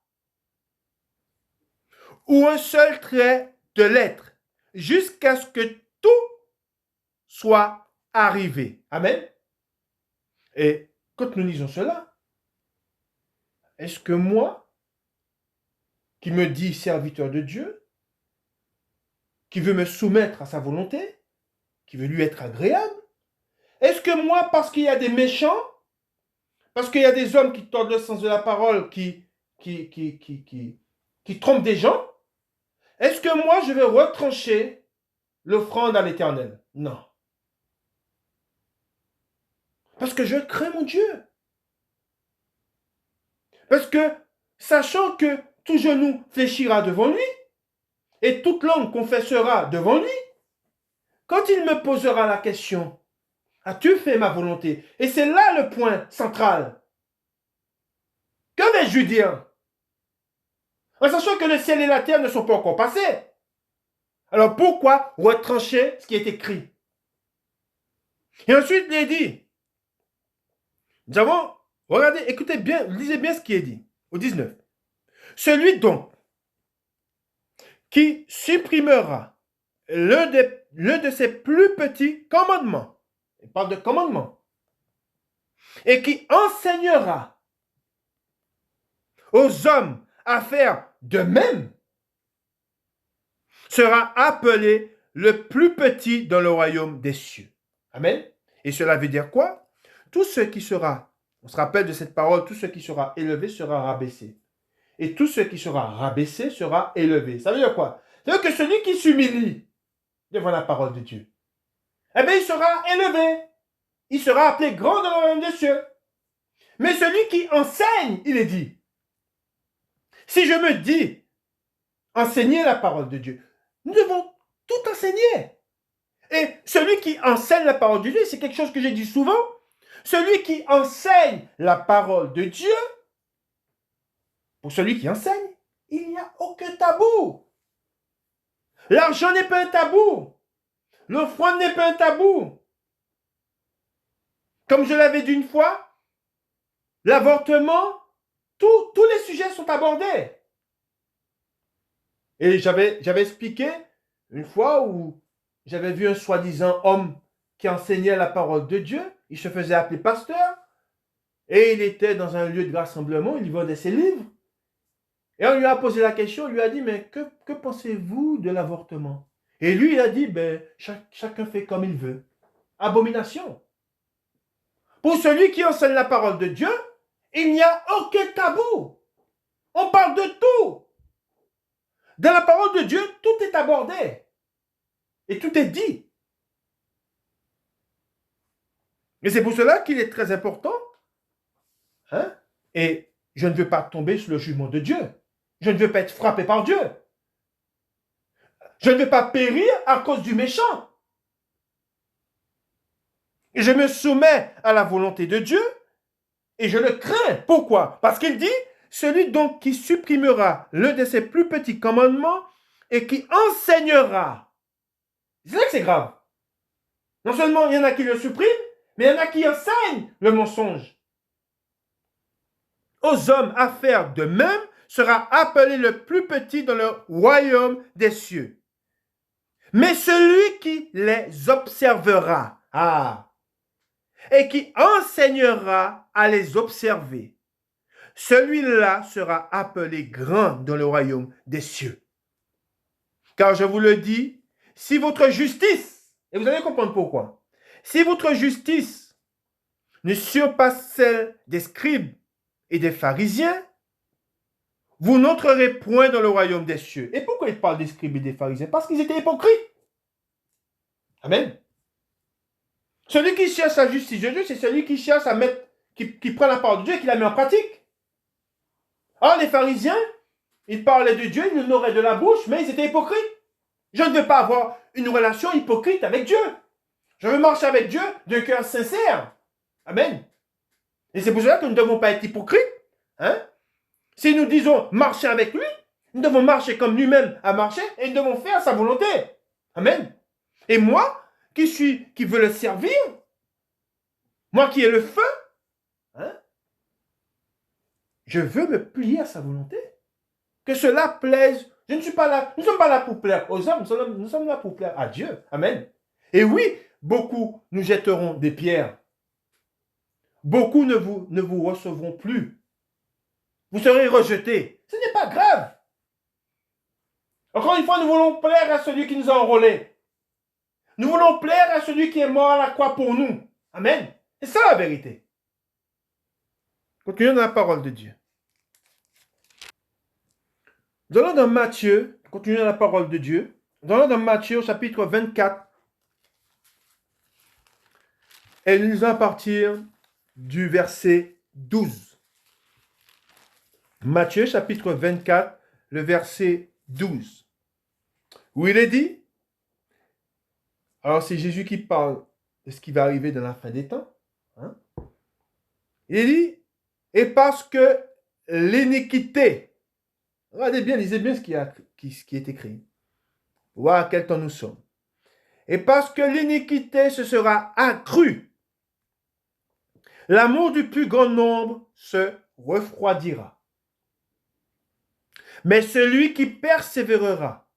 ou un seul trait de lettre, jusqu'à ce que tout soit arrivé. Amen. Et quand nous lisons cela, est-ce que moi, qui me dis serviteur de Dieu, qui veut me soumettre à sa volonté, qui veut lui être agréable, est-ce que moi, parce qu'il y a des méchants, parce qu'il y a des hommes qui tordent le sens de la parole, qui trompent des gens, est-ce que moi, je vais retrancher l'offrande à l'Éternel? Non. Parce que je crains mon Dieu. Parce que, sachant que tout genou fléchira devant lui, et toute langue confessera devant lui, quand il me posera la question, as-tu fait ma volonté? Et c'est là le point central. Que vais-je lui dire? En sachant que le ciel et la terre ne sont pas encore passés. Alors pourquoi retrancher ce qui est écrit? Et ensuite, il est dit, nous avons, regardez, écoutez bien, lisez bien ce qui est dit, au 19. Celui donc qui supprimera l'un de ses plus petits commandements, il parle de commandements, et qui enseignera aux hommes à faire de même, sera appelé le plus petit dans le royaume des cieux. Amen. Et cela veut dire quoi? Tout ce qui sera, on se rappelle de cette parole, tout ce qui sera élevé sera rabaissé. Et tout ce qui sera rabaissé sera élevé. Ça veut dire quoi? Ça veut dire que celui qui s'humilie devant la parole de Dieu, eh bien, il sera élevé. Il sera appelé grand dans le royaume des cieux. Mais celui qui enseigne, il est dit, si je me dis enseigner la parole de Dieu, nous devons tout enseigner. Et celui qui enseigne la parole de Dieu, c'est quelque chose que j'ai dit souvent, celui qui enseigne la parole de Dieu, pour celui qui enseigne, il n'y a aucun tabou. L'argent n'est pas un tabou. L'offrande n'est pas un tabou. Comme je l'avais dit une fois, l'avortement, tous les sujets sont abordés. Et j'avais expliqué une fois où j'avais vu un soi-disant homme qui enseignait la parole de Dieu. Il se faisait appeler pasteur. Et il était dans un lieu de rassemblement. Il vendait ses livres. Et on lui a posé la question. On lui a dit, mais que pensez-vous de l'avortement? Et lui, il a dit, ben, chacun fait comme il veut. Abomination. Pour celui qui enseigne la parole de Dieu, il n'y a aucun tabou. On parle de tout. Dans la parole de Dieu, tout est abordé. Et tout est dit. Et c'est pour cela qu'il est très important. Hein? Et je ne veux pas tomber sous le jugement de Dieu. Je ne veux pas être frappé par Dieu. Je ne veux pas périr à cause du méchant. Et je me soumets à la volonté de Dieu et je le crains. Pourquoi? Parce qu'il dit, celui donc qui supprimera l'un de ses plus petits commandements et qui enseignera. C'est vrai que c'est grave. Non seulement il y en a qui le suppriment, mais il y en a qui enseignent le mensonge. Aux hommes à faire de même sera appelé le plus petit dans le royaume des cieux. Mais celui qui les observera, et qui enseignera à les observer, celui-là sera appelé grand dans le royaume des cieux. Car je vous le dis, si votre justice, et vous allez comprendre pourquoi, si votre justice ne surpasse celle des scribes et des pharisiens, vous n'entrerez point dans le royaume des cieux. Et pourquoi il parle des scribes et des pharisiens? Parce qu'ils étaient hypocrites. Amen. Celui qui cherche la justice de Dieu, c'est celui qui cherche à mettre, qui prend la parole de Dieu et qui la met en pratique. Alors les pharisiens, ils parlaient de Dieu, ils l'honoraient de la bouche, mais ils étaient hypocrites. Je ne veux pas avoir une relation hypocrite avec Dieu. Je veux marcher avec Dieu d'un cœur sincère. Amen. Et c'est pour cela que nous ne devons pas être hypocrites. Hein? Si nous disons marcher avec lui, nous devons marcher comme lui-même a marché et nous devons faire sa volonté. Amen. Et moi, qui veux le servir, moi qui ai le feu, hein, je veux me plier à sa volonté. Que cela plaise. Je ne suis pas là, nous ne sommes pas là pour plaire aux hommes, nous sommes là pour plaire à Dieu. Amen. Et oui, beaucoup nous jetteront des pierres. Beaucoup ne vous recevront plus. Vous serez rejetés. Ce n'est pas grave. Encore une fois, nous voulons plaire à celui qui nous a enrôlés. Nous voulons plaire à celui qui est mort à la croix pour nous. Amen. C'est ça la vérité. Continuons dans la parole de Dieu. Nous allons dans Matthieu, continuons dans la parole de Dieu. Nous allons dans Matthieu au chapitre 24. Et nous lisons à partir du verset 12. Matthieu chapitre 24, le verset 12. Où il est dit, alors c'est Jésus qui parle de ce qui va arriver dans la fin des temps. Hein? Il dit, et parce que l'iniquité, regardez bien, lisez bien ce qui est écrit. Voilà à quel temps nous sommes. Et parce que l'iniquité se sera accrue, l'amour du plus grand nombre se refroidira. Mais celui qui persévérera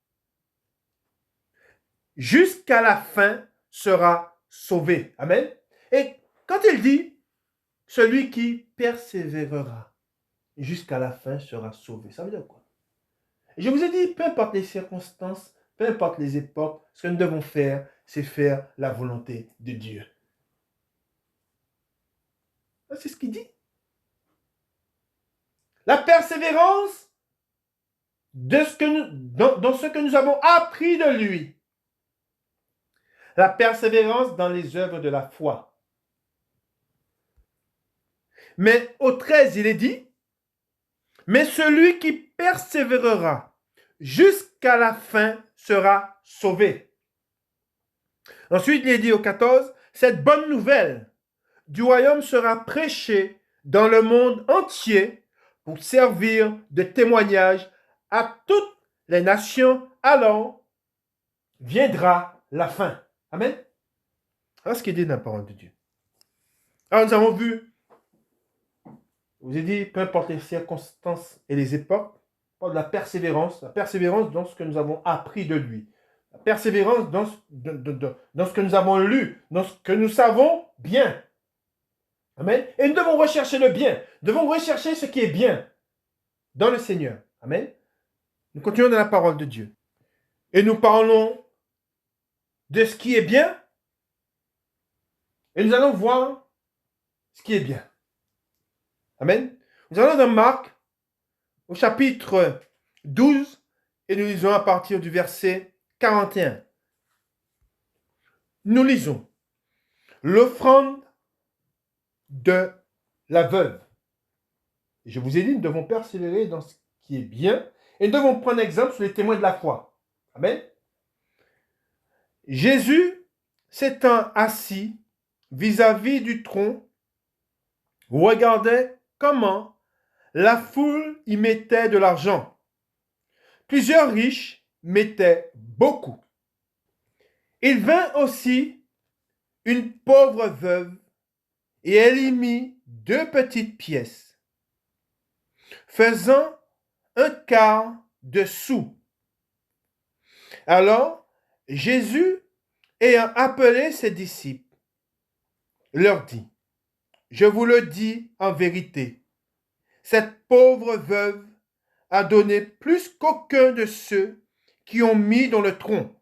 jusqu'à la fin sera sauvé. Amen. Et quand il dit, celui qui persévérera jusqu'à la fin sera sauvé, ça veut dire quoi? Je vous ai dit, peu importe les circonstances, peu importe les époques, ce que nous devons faire, c'est faire la volonté de Dieu. C'est ce qu'il dit. La persévérance dans ce que nous avons appris de lui. La persévérance dans les œuvres de la foi. Mais au 13, il est dit, mais celui qui persévérera jusqu'à la fin sera sauvé. Ensuite, il est dit au 14, cette bonne nouvelle du royaume sera prêchée dans le monde entier pour servir de témoignage à toutes les nations. Alors viendra la fin. Amen. Voilà ce qui est dit dans la parole de Dieu. Alors nous avons vu, je vous ai dit, peu importe les circonstances et les époques, de la persévérance dans ce que nous avons appris de lui. La persévérance dans ce que nous avons lu, dans ce que nous savons bien. Amen. Et nous devons rechercher le bien. Nous devons rechercher ce qui est bien dans le Seigneur. Amen. Nous continuons dans la parole de Dieu. Et nous parlons de ce qui est bien. Et nous allons voir ce qui est bien. Amen. Nous allons dans Marc, au chapitre 12, et nous lisons à partir du verset 41. Nous lisons l'offrande de la veuve. Et je vous ai dit, nous devons persévérer dans ce qui est bien, et nous devons prendre exemple sur les témoins de la foi. Amen. Jésus s'étant assis vis-à-vis du tronc, regardait comment la foule y mettait de l'argent. Plusieurs riches mettaient beaucoup. Il vint aussi une pauvre veuve et elle y mit 2 petites pièces, faisant un quart de sou. Alors, Jésus, ayant appelé ses disciples, leur dit, je vous le dis en vérité, cette pauvre veuve a donné plus qu'aucun de ceux qui ont mis dans le tronc,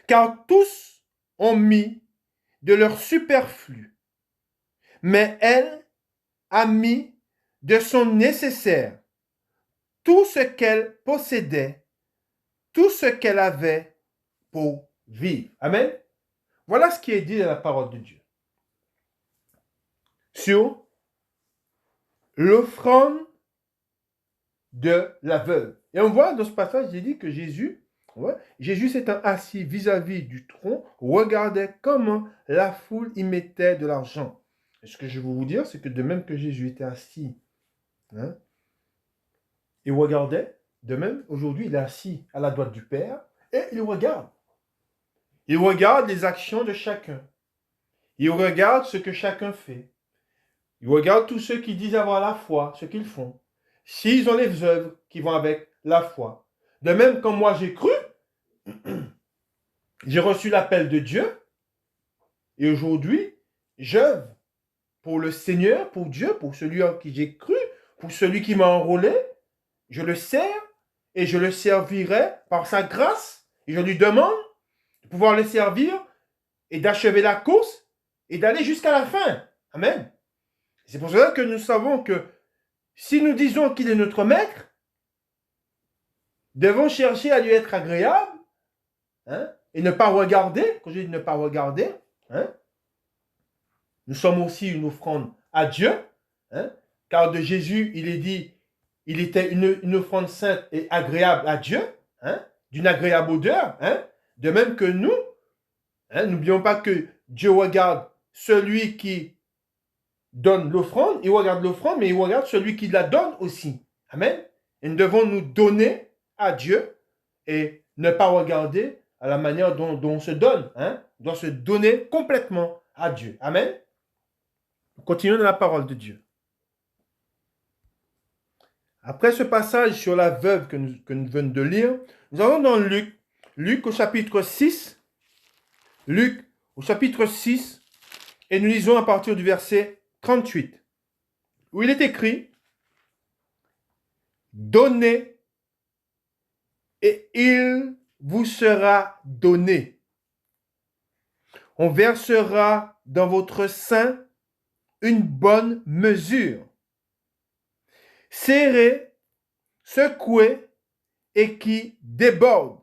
car tous ont mis de leur superflu, mais elle a mis de son nécessaire, tout ce qu'elle possédait, tout ce qu'elle avait pour vivre. Amen. Voilà ce qui est dit dans la parole de Dieu. Sur l'offrande de la veuve. Et on voit dans ce passage, il dit que Jésus s'étant assis vis-à-vis du tronc, regardait comment la foule y mettait de l'argent. Et ce que je veux vous dire, c'est que de même que Jésus était assis, il regardait, de même, aujourd'hui, il est assis à la droite du Père, et il regarde. Il regarde les actions de chacun. Il regarde ce que chacun fait. Il regarde tous ceux qui disent avoir la foi, ce qu'ils font. S'ils ont les œuvres qui vont avec la foi. De même, quand moi j'ai cru, j'ai reçu l'appel de Dieu, et aujourd'hui, j'œuvre pour le Seigneur, pour Dieu, pour celui en qui j'ai cru, pour celui qui m'a enrôlé. Je le sers, et je le servirai par sa grâce, et je lui demande de pouvoir le servir, et d'achever la course, et d'aller jusqu'à la fin. Amen. C'est pour cela que nous savons que si nous disons qu'il est notre maître, devons chercher à lui être agréable, et ne pas regarder, quand je dis ne pas regarder, nous sommes aussi une offrande à Dieu, hein, car de Jésus, il est dit, il était une offrande sainte et agréable à Dieu, hein, d'une agréable odeur, hein, de même que nous, hein, n'oublions pas que Dieu regarde celui qui donne l'offrande, il regarde l'offrande, mais il regarde celui qui la donne aussi. Amen. Et nous devons nous donner à Dieu et ne pas regarder à la manière dont on se donne. Hein? On doit se donner complètement à Dieu. Amen. Continuons dans la parole de Dieu. Après ce passage sur la veuve que nous venons de lire, nous allons dans Luc. Luc au chapitre 6. Luc au chapitre 6. Et nous lisons à partir du verset 38. Où il est écrit: donnez et il vous sera donné. On versera dans votre sein une bonne mesure, serrée, secouée et qui déborde,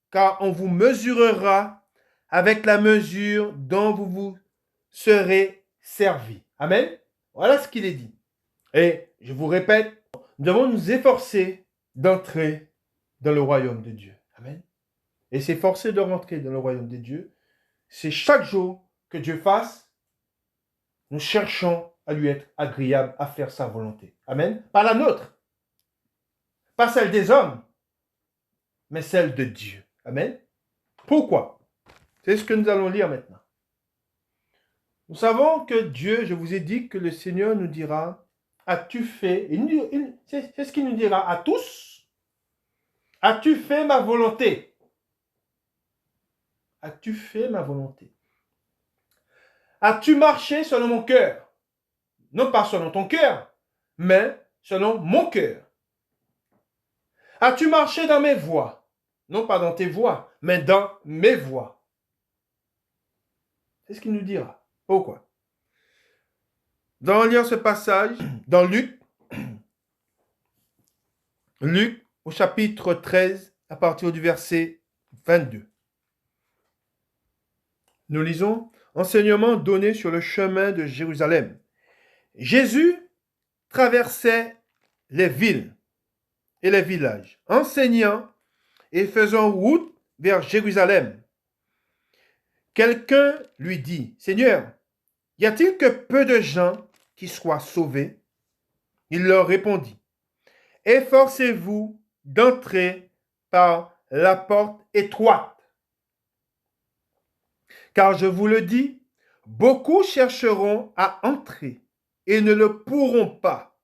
car on vous mesurera avec la mesure dont vous vous serez servi. Amen. Voilà ce qu'il est dit. Et je vous répète, nous devons nous efforcer d'entrer dans le royaume de Dieu. Amen. Et s'efforcer de rentrer dans le royaume de Dieu, c'est chaque jour que Dieu fasse, nous cherchons à lui être agréable, à faire sa volonté. Amen. Pas la nôtre, pas celle des hommes, mais celle de Dieu. Amen. Pourquoi? C'est ce que nous allons lire maintenant. Nous savons que Dieu, je vous ai dit que le Seigneur nous dira, as-tu fait, c'est ce qu'il nous dira à tous, as-tu fait ma volonté? As-tu fait ma volonté? As-tu marché selon mon cœur? Non pas selon ton cœur, mais selon mon cœur. As-tu marché dans mes voies? Non pas dans tes voies, mais dans mes voies. C'est ce qu'il nous dira. Pourquoi? Nous allons lire ce passage dans Luc. Luc au chapitre 13 à partir du verset 22. Nous lisons: enseignement donné sur le chemin de Jérusalem. Jésus traversait les villes et les villages, enseignant et faisant route vers Jérusalem. Quelqu'un lui dit: Seigneur, y a-t-il que peu de gens qui soient sauvés? Il leur répondit: efforcez-vous d'entrer par la porte étroite. Car je vous le dis, beaucoup chercheront à entrer et ne le pourront pas.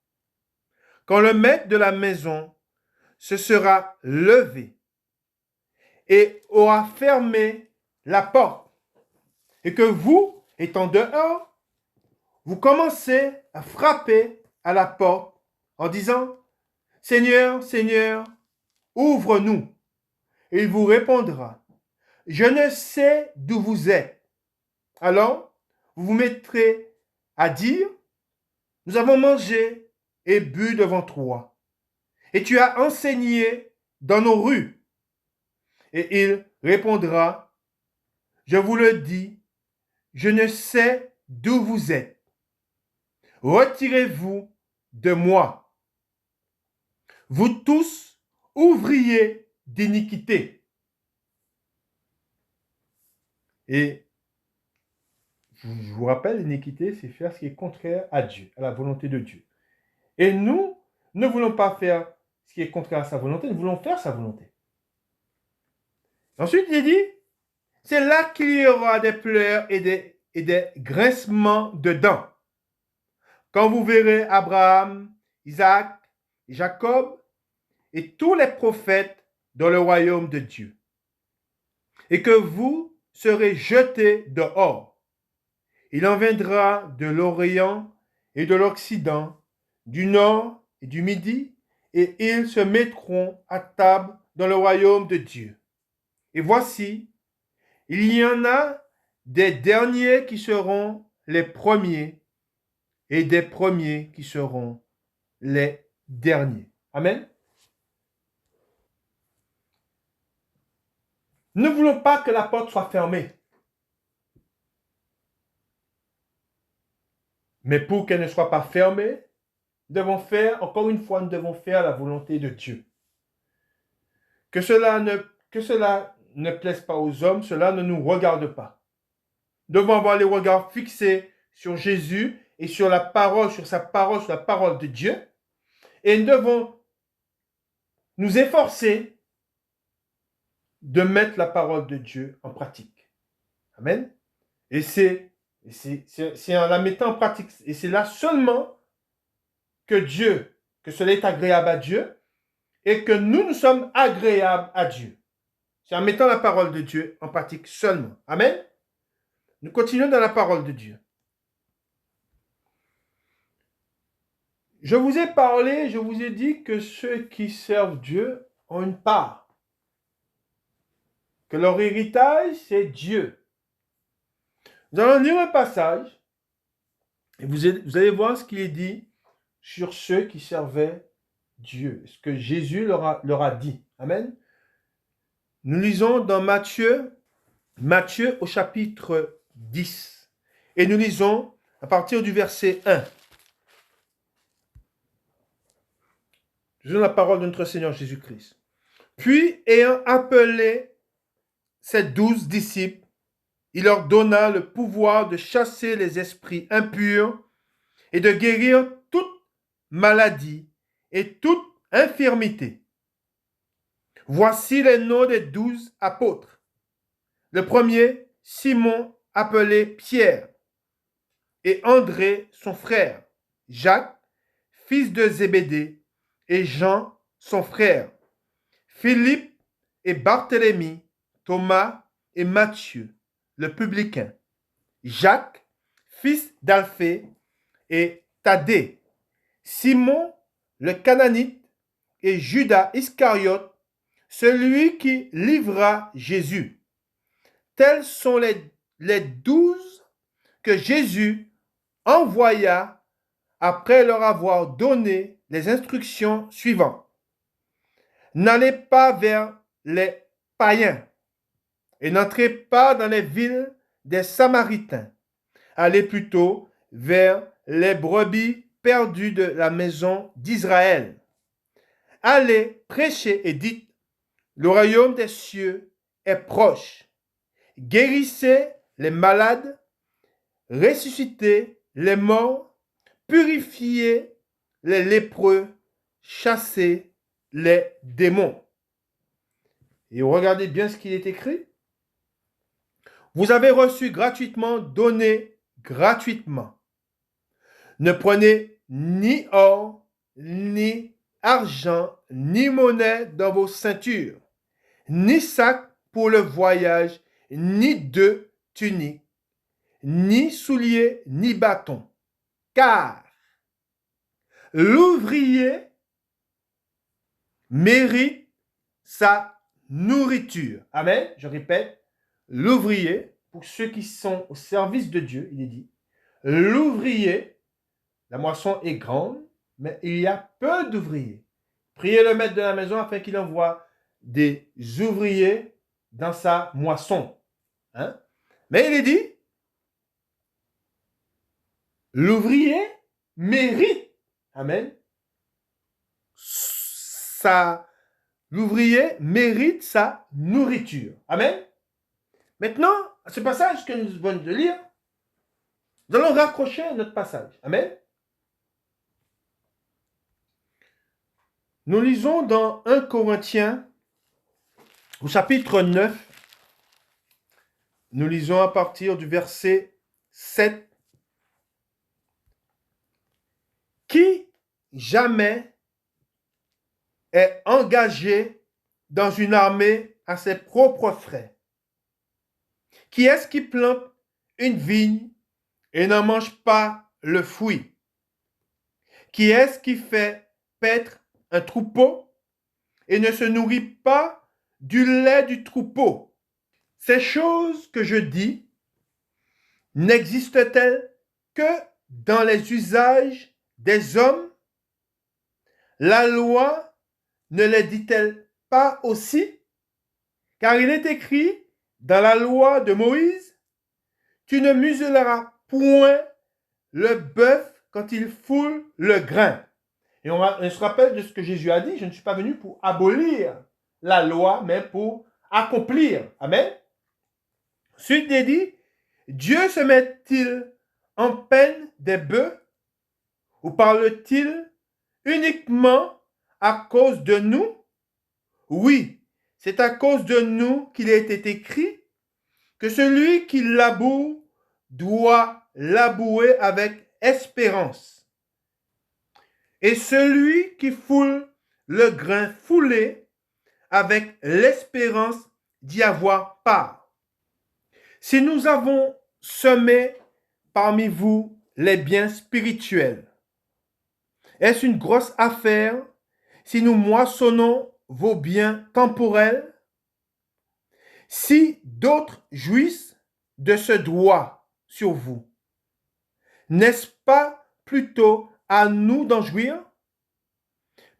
Quand le maître de la maison se sera levé et aura fermé la porte, et que vous, étant dehors, vous commencez à frapper à la porte en disant: Seigneur, Seigneur, ouvre-nous. Et il vous répondra: je ne sais d'où vous êtes. Alors, vous vous mettrez à dire: nous avons mangé et bu devant toi, et tu as enseigné dans nos rues. Et il répondra: je vous le dis, je ne sais d'où vous êtes. Retirez-vous de moi, vous tous ouvriers d'iniquité. Et je vous rappelle, l'iniquité, c'est faire ce qui est contraire à Dieu, à la volonté de Dieu. Et nous ne voulons pas faire ce qui est contraire à sa volonté, nous voulons faire sa volonté. Ensuite, il dit, c'est là qu'il y aura des pleurs et des grincements de dents. Quand vous verrez Abraham, Isaac, Jacob et tous les prophètes dans le royaume de Dieu, et que vous serez jetés dehors. Il en viendra de l'Orient et de l'Occident, du Nord et du Midi, et ils se mettront à table dans le royaume de Dieu. Et voici, il y en a des derniers qui seront les premiers, et des premiers qui seront les derniers. Amen. Ne voulons pas que la porte soit fermée. Mais pour qu'elle ne soit pas fermée, encore une fois, nous devons faire la volonté de Dieu. Que cela ne plaise pas aux hommes, cela ne nous regarde pas. Nous devons avoir les regards fixés sur Jésus et sur la parole, sur sa parole, sur la parole de Dieu. Et nous devons nous efforcer de mettre la parole de Dieu en pratique. Amen. Et c'est en la mettant en pratique, et c'est là seulement que cela est agréable à Dieu et que nous sommes agréables à Dieu. C'est en mettant la parole de Dieu en pratique seulement. Amen. Nous continuons dans la parole de Dieu. Je vous ai parlé, je vous ai dit que ceux qui servent Dieu ont une part. Que leur héritage, c'est Dieu. Nous allons lire un passage et vous allez voir ce qu'il est dit sur ceux qui servaient Dieu, ce que Jésus leur a dit. Amen. Nous lisons dans Matthieu au chapitre 10 et nous lisons à partir du verset 1. Nous lisons la parole de notre Seigneur Jésus-Christ. Puis, ayant appelé ses 12 disciples, il leur donna le pouvoir de chasser les esprits impurs et de guérir toute maladie et toute infirmité. Voici les noms des 12 apôtres. Le premier, Simon, appelé Pierre, et André, son frère, Jacques, fils de Zébédée, et Jean, son frère, Philippe et Barthélemy, Thomas et Matthieu, le publicain, Jacques, fils d'Alphée, et Thaddée, Simon, le Cananite, et Judas Iscariote, celui qui livra Jésus. Tels sont les 12 que Jésus envoya après leur avoir donné les instructions suivantes. N'allez pas vers les païens et n'entrez pas dans les villes des Samaritains. Allez plutôt vers les brebis perdues de la maison d'Israël. Allez prêcher et dites, le royaume des cieux est proche. Guérissez les malades, ressuscitez les morts, purifiez les lépreux, chassez les démons. Et regardez bien ce qu'il est écrit. Vous avez reçu gratuitement, donnez gratuitement. Ne prenez ni or, ni argent, ni monnaie dans vos ceintures, ni sac pour le voyage, ni deux tuniques, ni souliers, ni bâton. Car l'ouvrier mérite sa nourriture. Amen. Je répète, l'ouvrier, pour ceux qui sont au service de Dieu, il est dit, l'ouvrier, la moisson est grande, mais il y a peu d'ouvriers. Priez le maître de la maison afin qu'il envoie des ouvriers dans sa moisson. Hein? Mais il est dit, l'ouvrier mérite, amen, l'ouvrier mérite sa nourriture. Amen. Maintenant, à ce passage que nous venons de lire, nous allons raccrocher notre passage. Amen. Nous lisons dans 1 Corinthiens, au chapitre 9, nous lisons à partir du verset 7. Qui jamais est engagé dans une armée à ses propres frais? Qui est-ce qui plante une vigne et n'en mange pas le fruit? Qui est-ce qui fait paître un troupeau et ne se nourrit pas du lait du troupeau? Ces choses que je dis n'existent-elles que dans les usages des hommes? La loi ne les dit-elle pas aussi? Car il est écrit dans la loi de Moïse, tu ne muselleras point le bœuf quand il foule le grain. Et on se rappelle de ce que Jésus a dit, je ne suis pas venu pour abolir la loi, mais pour accomplir. Amen. Ensuite, il dit, Dieu se met-il en peine des bœufs ou parle-t-il uniquement à cause de nous? Oui, c'est à cause de nous qu'il a été écrit que celui qui laboure doit labourer avec espérance. Et celui qui foule le grain foulé avec l'espérance d'y avoir part. Si nous avons semé parmi vous les biens spirituels, est-ce une grosse affaire si nous moissonnons vos biens temporels? Si d'autres jouissent de ce droit sur vous, n'est-ce pas plutôt à nous d'en jouir?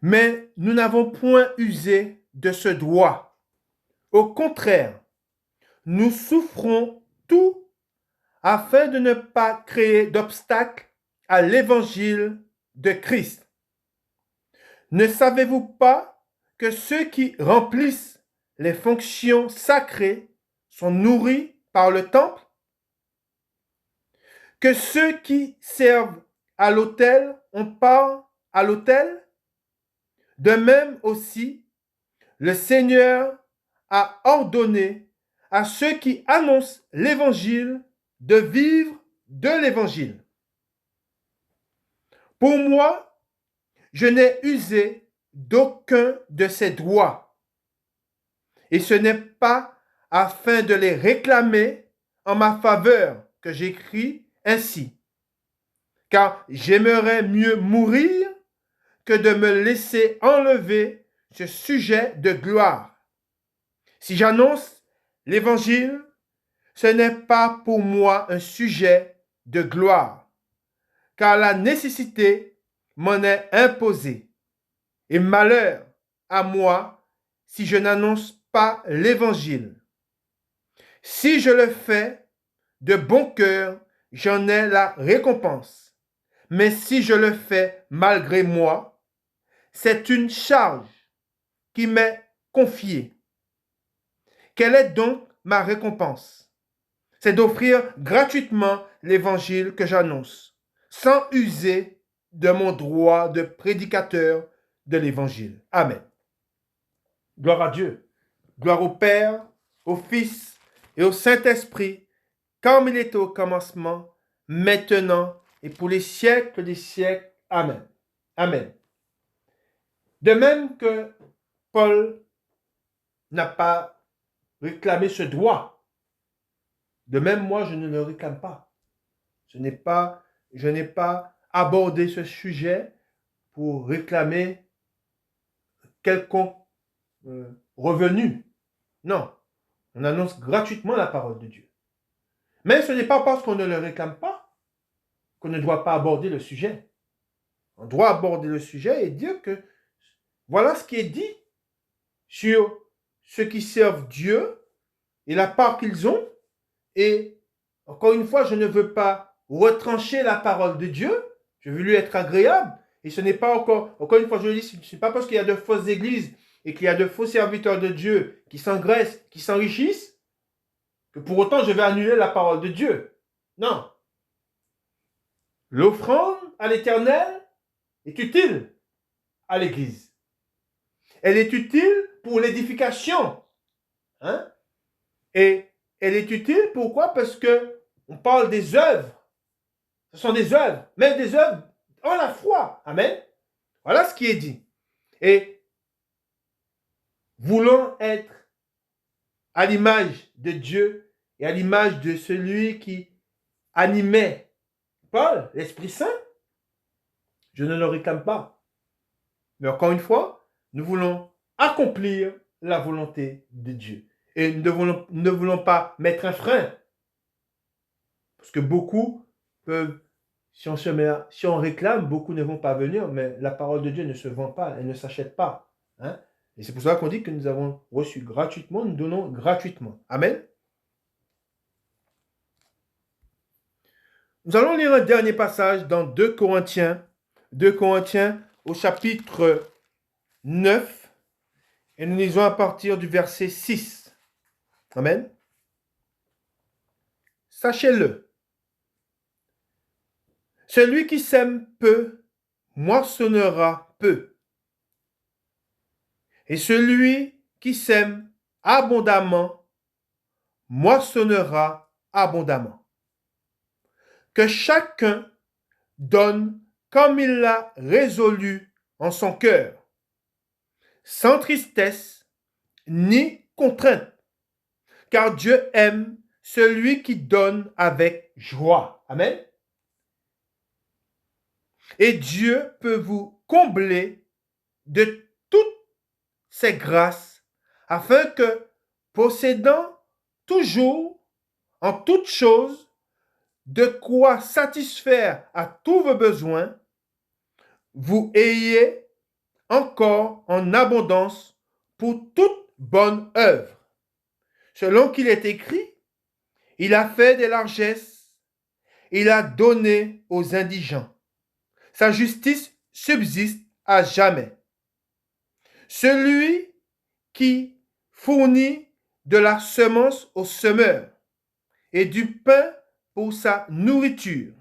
Mais nous n'avons point usé de ce droit. Au contraire, nous souffrons tout afin de ne pas créer d'obstacle à l'évangile de Christ. Ne savez-vous pas que ceux qui remplissent les fonctions sacrées sont nourris par le temple? Que ceux qui servent à l'autel ont part à l'autel? De même aussi, le Seigneur a ordonné à ceux qui annoncent l'évangile de vivre de l'évangile. Pour moi, je n'ai usé d'aucun de ces droits. Et ce n'est pas afin de les réclamer en ma faveur que j'écris ainsi. Car j'aimerais mieux mourir que de me laisser enlever ce sujet de gloire. Si j'annonce l'évangile, ce n'est pas pour moi un sujet de gloire, car la nécessité m'en est imposée. Et malheur à moi si je n'annonce pas l'évangile. Si je le fais de bon cœur, j'en ai la récompense. Mais si je le fais malgré moi, c'est une charge qui m'est confiée. Quelle est donc ma récompense? C'est d'offrir gratuitement l'évangile que j'annonce, sans user de mon droit de prédicateur de l'évangile. Amen. Gloire à Dieu. Gloire au Père, au Fils et au Saint-Esprit, comme il était au commencement, maintenant et pour les siècles des siècles. Amen. Amen. De même que Paul n'a pas réclamé ce droit, de même moi je ne le réclame pas. Je n'ai pas abordé ce sujet pour réclamer quelconque revenu. Non, on annonce gratuitement la parole de Dieu. Mais ce n'est pas parce qu'on ne le réclame pas qu'on ne doit pas aborder le sujet. On doit aborder le sujet et dire que voilà ce qui est dit sur ceux qui servent Dieu et la part qu'ils ont. Et encore une fois, je ne veux pas retrancher la parole de Dieu. Je veux lui être agréable. Et ce n'est pas encore une fois, je le dis, ce n'est pas parce qu'il y a de fausses églises et qu'il y a de faux serviteurs de Dieu qui s'engraissent, qui s'enrichissent, que pour autant je vais annuler la parole de Dieu. Non. L'offrande à l'Éternel est utile à l'Église. Elle est utile pour l'édification. Hein? Et elle est utile, pourquoi? Parce que on parle des œuvres. Ce sont des œuvres, même des œuvres en la foi. Amen. Voilà ce qui est dit. Et voulons être à l'image de Dieu et à l'image de celui qui animait Paul, l'Esprit Saint, je ne le réclame pas. Mais encore une fois, nous voulons accomplir la volonté de Dieu. Et nous ne voulons pas mettre un frein. Parce que beaucoup peuvent, si on réclame, beaucoup ne vont pas venir, mais la parole de Dieu ne se vend pas, elle ne s'achète pas. Hein? Et c'est pour ça qu'on dit que nous avons reçu gratuitement, nous donnons gratuitement. Amen. Nous allons lire un dernier passage dans 2 Corinthiens au chapitre 9, et nous lisons à partir du verset 6. Amen. Sachez-le, celui qui sème peu, moissonnera peu. Et celui qui sème abondamment, moissonnera abondamment. Que chacun donne comme il l'a résolu en son cœur, sans tristesse ni contrainte, car Dieu aime celui qui donne avec joie. Amen. Et Dieu peut vous combler de toutes ses grâces, afin que, possédant toujours, en toutes choses, de quoi satisfaire à tous vos besoins, vous ayez encore en abondance pour toute bonne œuvre. Selon qu'il est écrit, il a fait des largesses, il a donné aux indigents. Sa justice subsiste à jamais. Celui qui fournit de la semence au semeur et du pain pour sa nourriture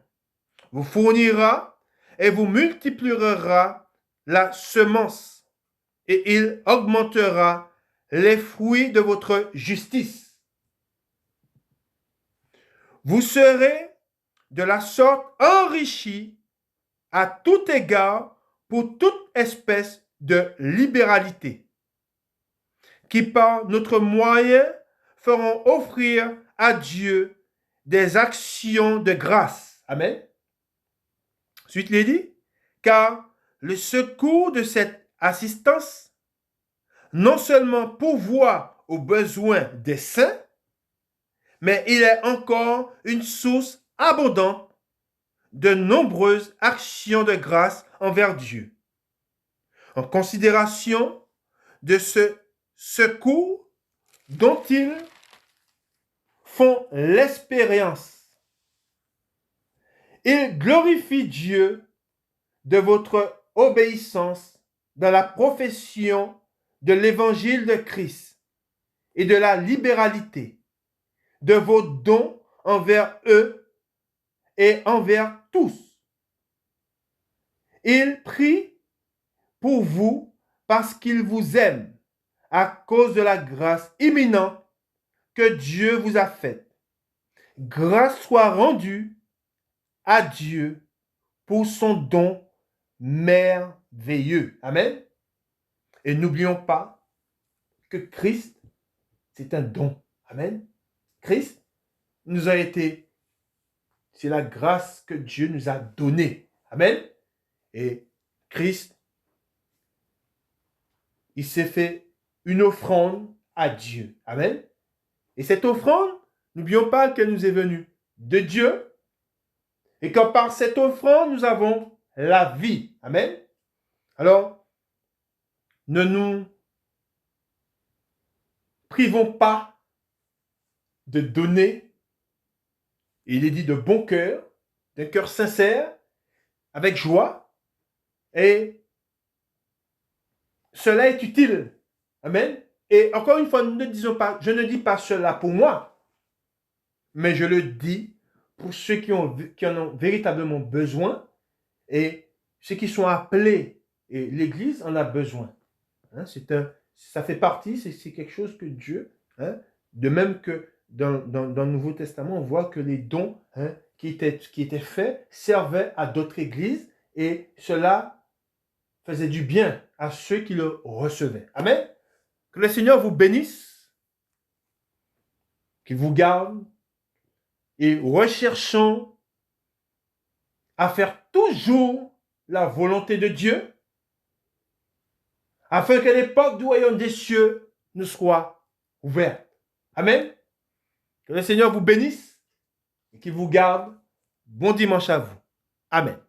vous fournira et vous multipliera la semence, et il augmentera les fruits de votre justice. Vous serez de la sorte enrichis à tout égard pour toute espèce de libéralité, qui par notre moyen feront offrir à Dieu des actions de grâce. Amen. Ensuite, il dit, car le secours de cette assistance non seulement pourvoit aux besoins des saints, mais il est encore une source abondante de nombreuses actions de grâce envers Dieu. En considération de ce secours dont ils font l'expérience, ils glorifient Dieu de votre obéissance dans la profession de l'évangile de Christ et de la libéralité de vos dons envers eux et envers tous. Ils prient pour vous parce qu'ils vous aiment à cause de la grâce imminente que Dieu vous a faite. Grâce soit rendue à Dieu pour son don merveilleux. Amen. Et n'oublions pas que Christ, c'est un don. Amen. Christ nous a été, c'est la grâce que Dieu nous a donnée. Amen. Et Christ, il s'est fait une offrande à Dieu. Amen. Et cette offrande, n'oublions pas qu'elle nous est venue de Dieu et que par cette offrande, nous avons la vie. Amen. Alors, ne nous privons pas de donner, il est dit de bon cœur, d'un cœur sincère, avec joie, et cela est utile. Amen. Et encore une fois, je ne dis pas cela pour moi, mais je le dis pour ceux qui en ont véritablement besoin et ceux qui sont appelés. Et l'Église en a besoin. Hein, ça fait partie, c'est quelque chose que Dieu, hein, de même que dans le Nouveau Testament, on voit que les dons, hein, qui étaient faits servaient à d'autres églises et cela faisait du bien à ceux qui le recevaient. Amen. Que le Seigneur vous bénisse, qu'il vous garde et recherchons à faire toujours la volonté de Dieu afin que les portes du royaume des cieux nous soient ouvertes. Amen. Que le Seigneur vous bénisse et qu'il vous garde. Bon dimanche à vous. Amen.